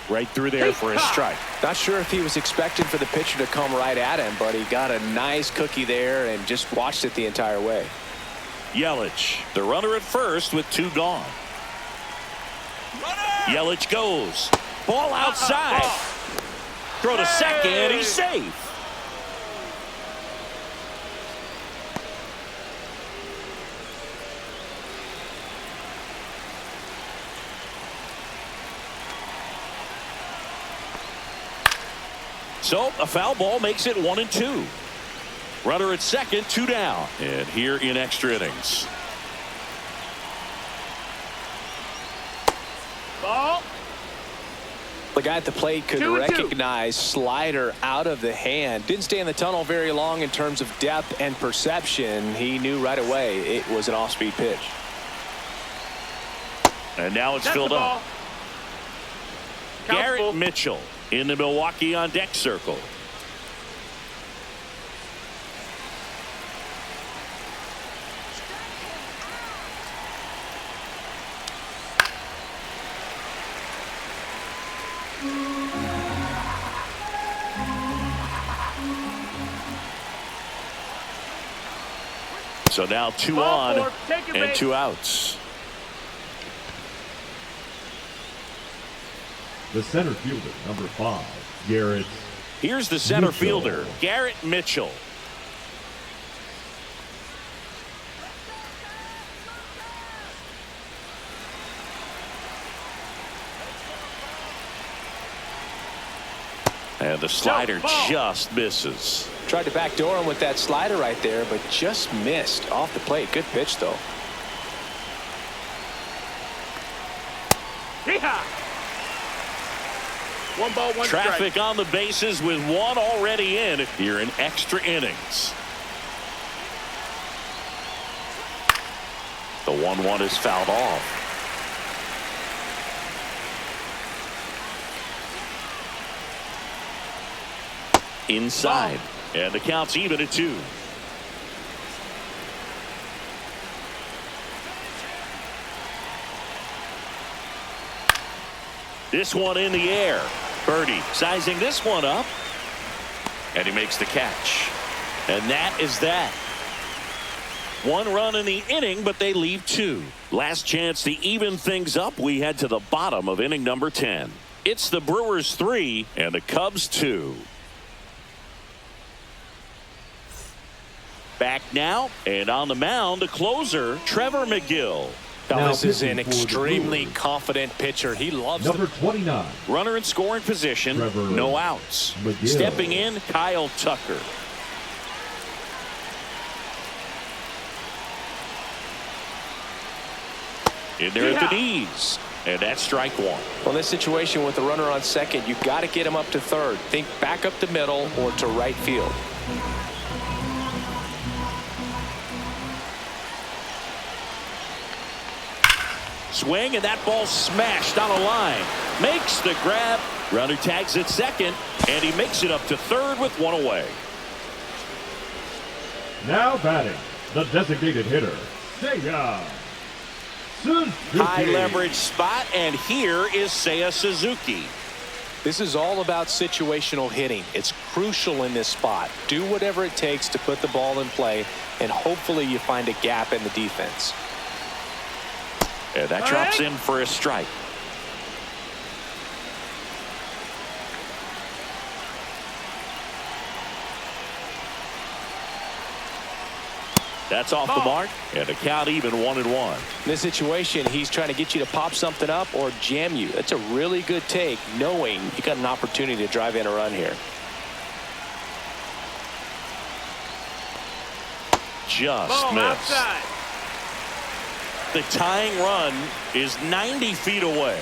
Right through there for a strike. Not sure if he was expecting for the pitcher to come right at him, but he got a nice cookie there and just watched it the entire way. Yelich, the runner at first with 2 gone. Yelich goes. Ball outside. Throw to second. He's safe. So a foul ball makes it 1-2. Runner at second, 2 down. And here in extra innings. Ball. The guy at the plate could 2-2. recognize slider out of the hand. Didn't stay in the tunnel very long in terms of depth and perception. He knew right away it was an off-speed pitch. And now it's That's filled the up. ball. Count Garrett full. Mitchell in the Milwaukee on deck circle. So now 2 Ball on four. Take your and base. 2 outs. The center fielder, number 5, Garrett. Here's the center Mitchell. fielder, Garrett Mitchell. And the slider just misses. Tried to backdoor him with that slider right there, but just missed off the plate. Good pitch, though. Yeehaw! 1 ball, 1 Traffic strike. on the bases with 1 already in here in extra innings. The 1-1 is fouled off. Inside, and the count's even at 2. This one in the air. Birdie sizing this one up, and he makes the catch. And that is that. 1 run in the inning, but they leave 2. Last chance to even things up. We head to the bottom of inning number 10. It's the Brewers 3 and the Cubs 2. Back now, and on the mound, the closer, Trevor McGill. Now, this is an pitching for the extremely Brewers. confident pitcher. He loves Number 29, Runner in scoring position, Trevor no outs. McGill. Stepping in, Kyle Tucker. In there at the knees, and that's strike 1. Well, in this situation with the runner on second, you've got to get him up to third. Think back up the middle or to right field. Swing, and that ball smashed on a line. Makes the grab. Runner tags at second, and he makes it up to third with 1 away. Now batting, the designated hitter, Seiya Suzuki. High leverage spot, and here is Seiya Suzuki. This is all about situational hitting. It's crucial in this spot. Do whatever it takes to put the ball in play, and hopefully you find a gap in the defense. And that drops in for a strike. That's off the mark, and the count even 1-1. In this situation, he's trying to get you to pop something up or jam you. That's a really good take, knowing you got an opportunity to drive in a run here. Just Ball missed. outside. The tying run is 90 feet away.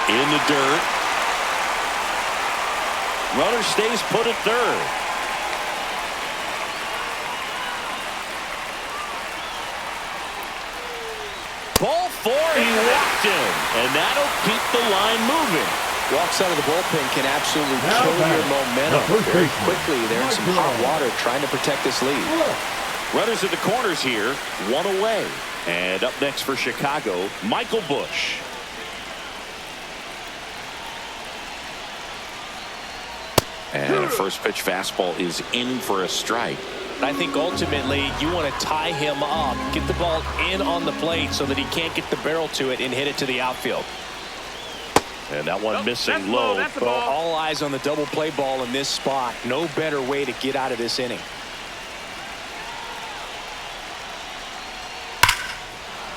In the dirt. Runner stays put at third. Ball 4, he walked in, and that'll keep the line moving. Walks out of the bullpen can absolutely Now kill back, your momentum the first very baseman, quickly. They're in some Michael. hot water trying to protect this lead. Runners at the corners here, 1 away. And up next for Chicago, Michael Busch. And a first pitch fastball is in for a strike. I think ultimately you want to tie him up, get the ball in on the plate so that he can't get the barrel to it and hit it to the outfield. And that one Nope, missing that's a low. ball, that's a Well, ball. all eyes on the double play ball in this spot. No better way to get out of this inning.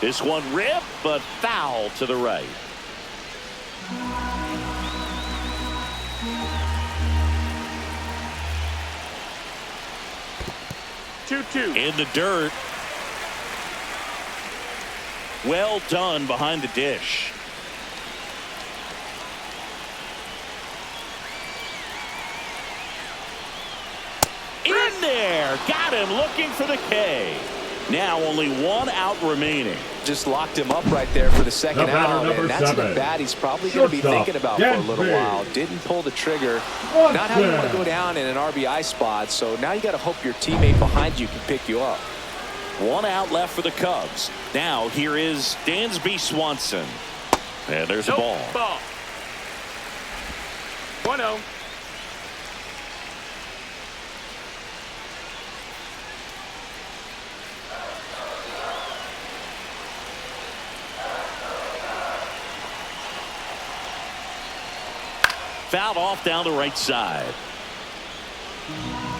This one ripped, but foul to the right. Two. In the dirt. Well done behind the dish. In there. Got him looking for the K. Now only 1 out remaining. Just locked him up right there for the second The batter, out, number and that's 7. an at-bat he's probably going to be Shortstop, thinking about for a little Gansby. while. Didn't pull the trigger. One Not how you want to down. go down in an RBI spot, so now you got to hope your teammate behind you can pick you up. 1 out left for the Cubs. Now here is Dansby Swanson. And there's a Nope, ball. Ball. 1-0. fouled off down the right side.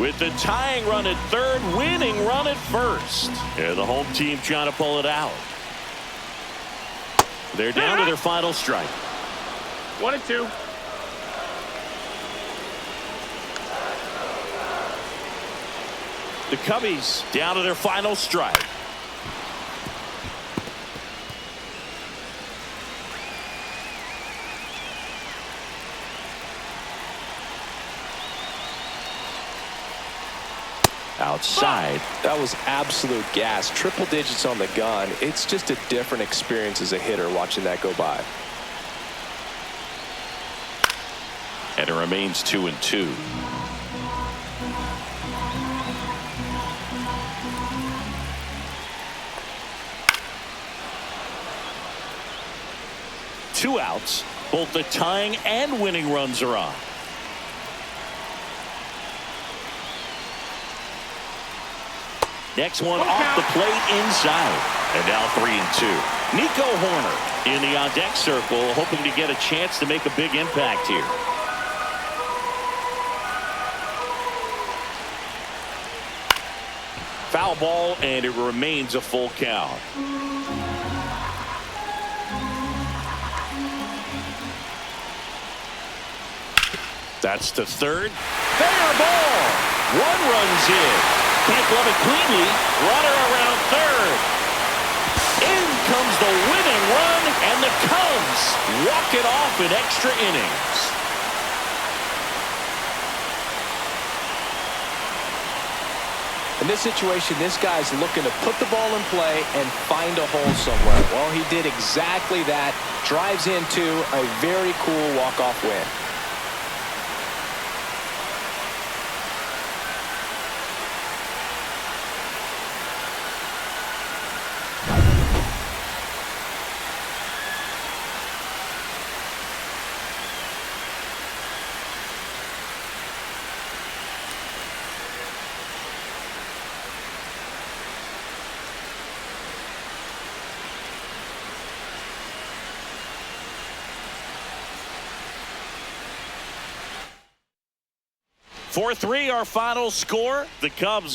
With the tying run at third, winning run at first. And the home team trying to pull it out. They're down to their final strike. 1-2. The Cubbies down to their final strike. Outside. That was absolute gas. Triple digits on the gun. It's just a different experience as a hitter watching that go by. And it remains 2-2. Two outs. Both the tying and winning runs are on. Next one off the plate inside. And now 3-2. Nico Horner in the on-deck circle, hoping to get a chance to make a big impact here. Foul ball, and it remains a full count. That's to third. Fair ball. One runs in. Can't glove it cleanly. Runner around third. In comes the winning run, and the Cubs walk it off in extra innings. In this situation, this guy's looking to put the ball in play and find a hole somewhere. Well, he did exactly that. Drives into a very cool walk-off win. Four-3, our final score. The Cubs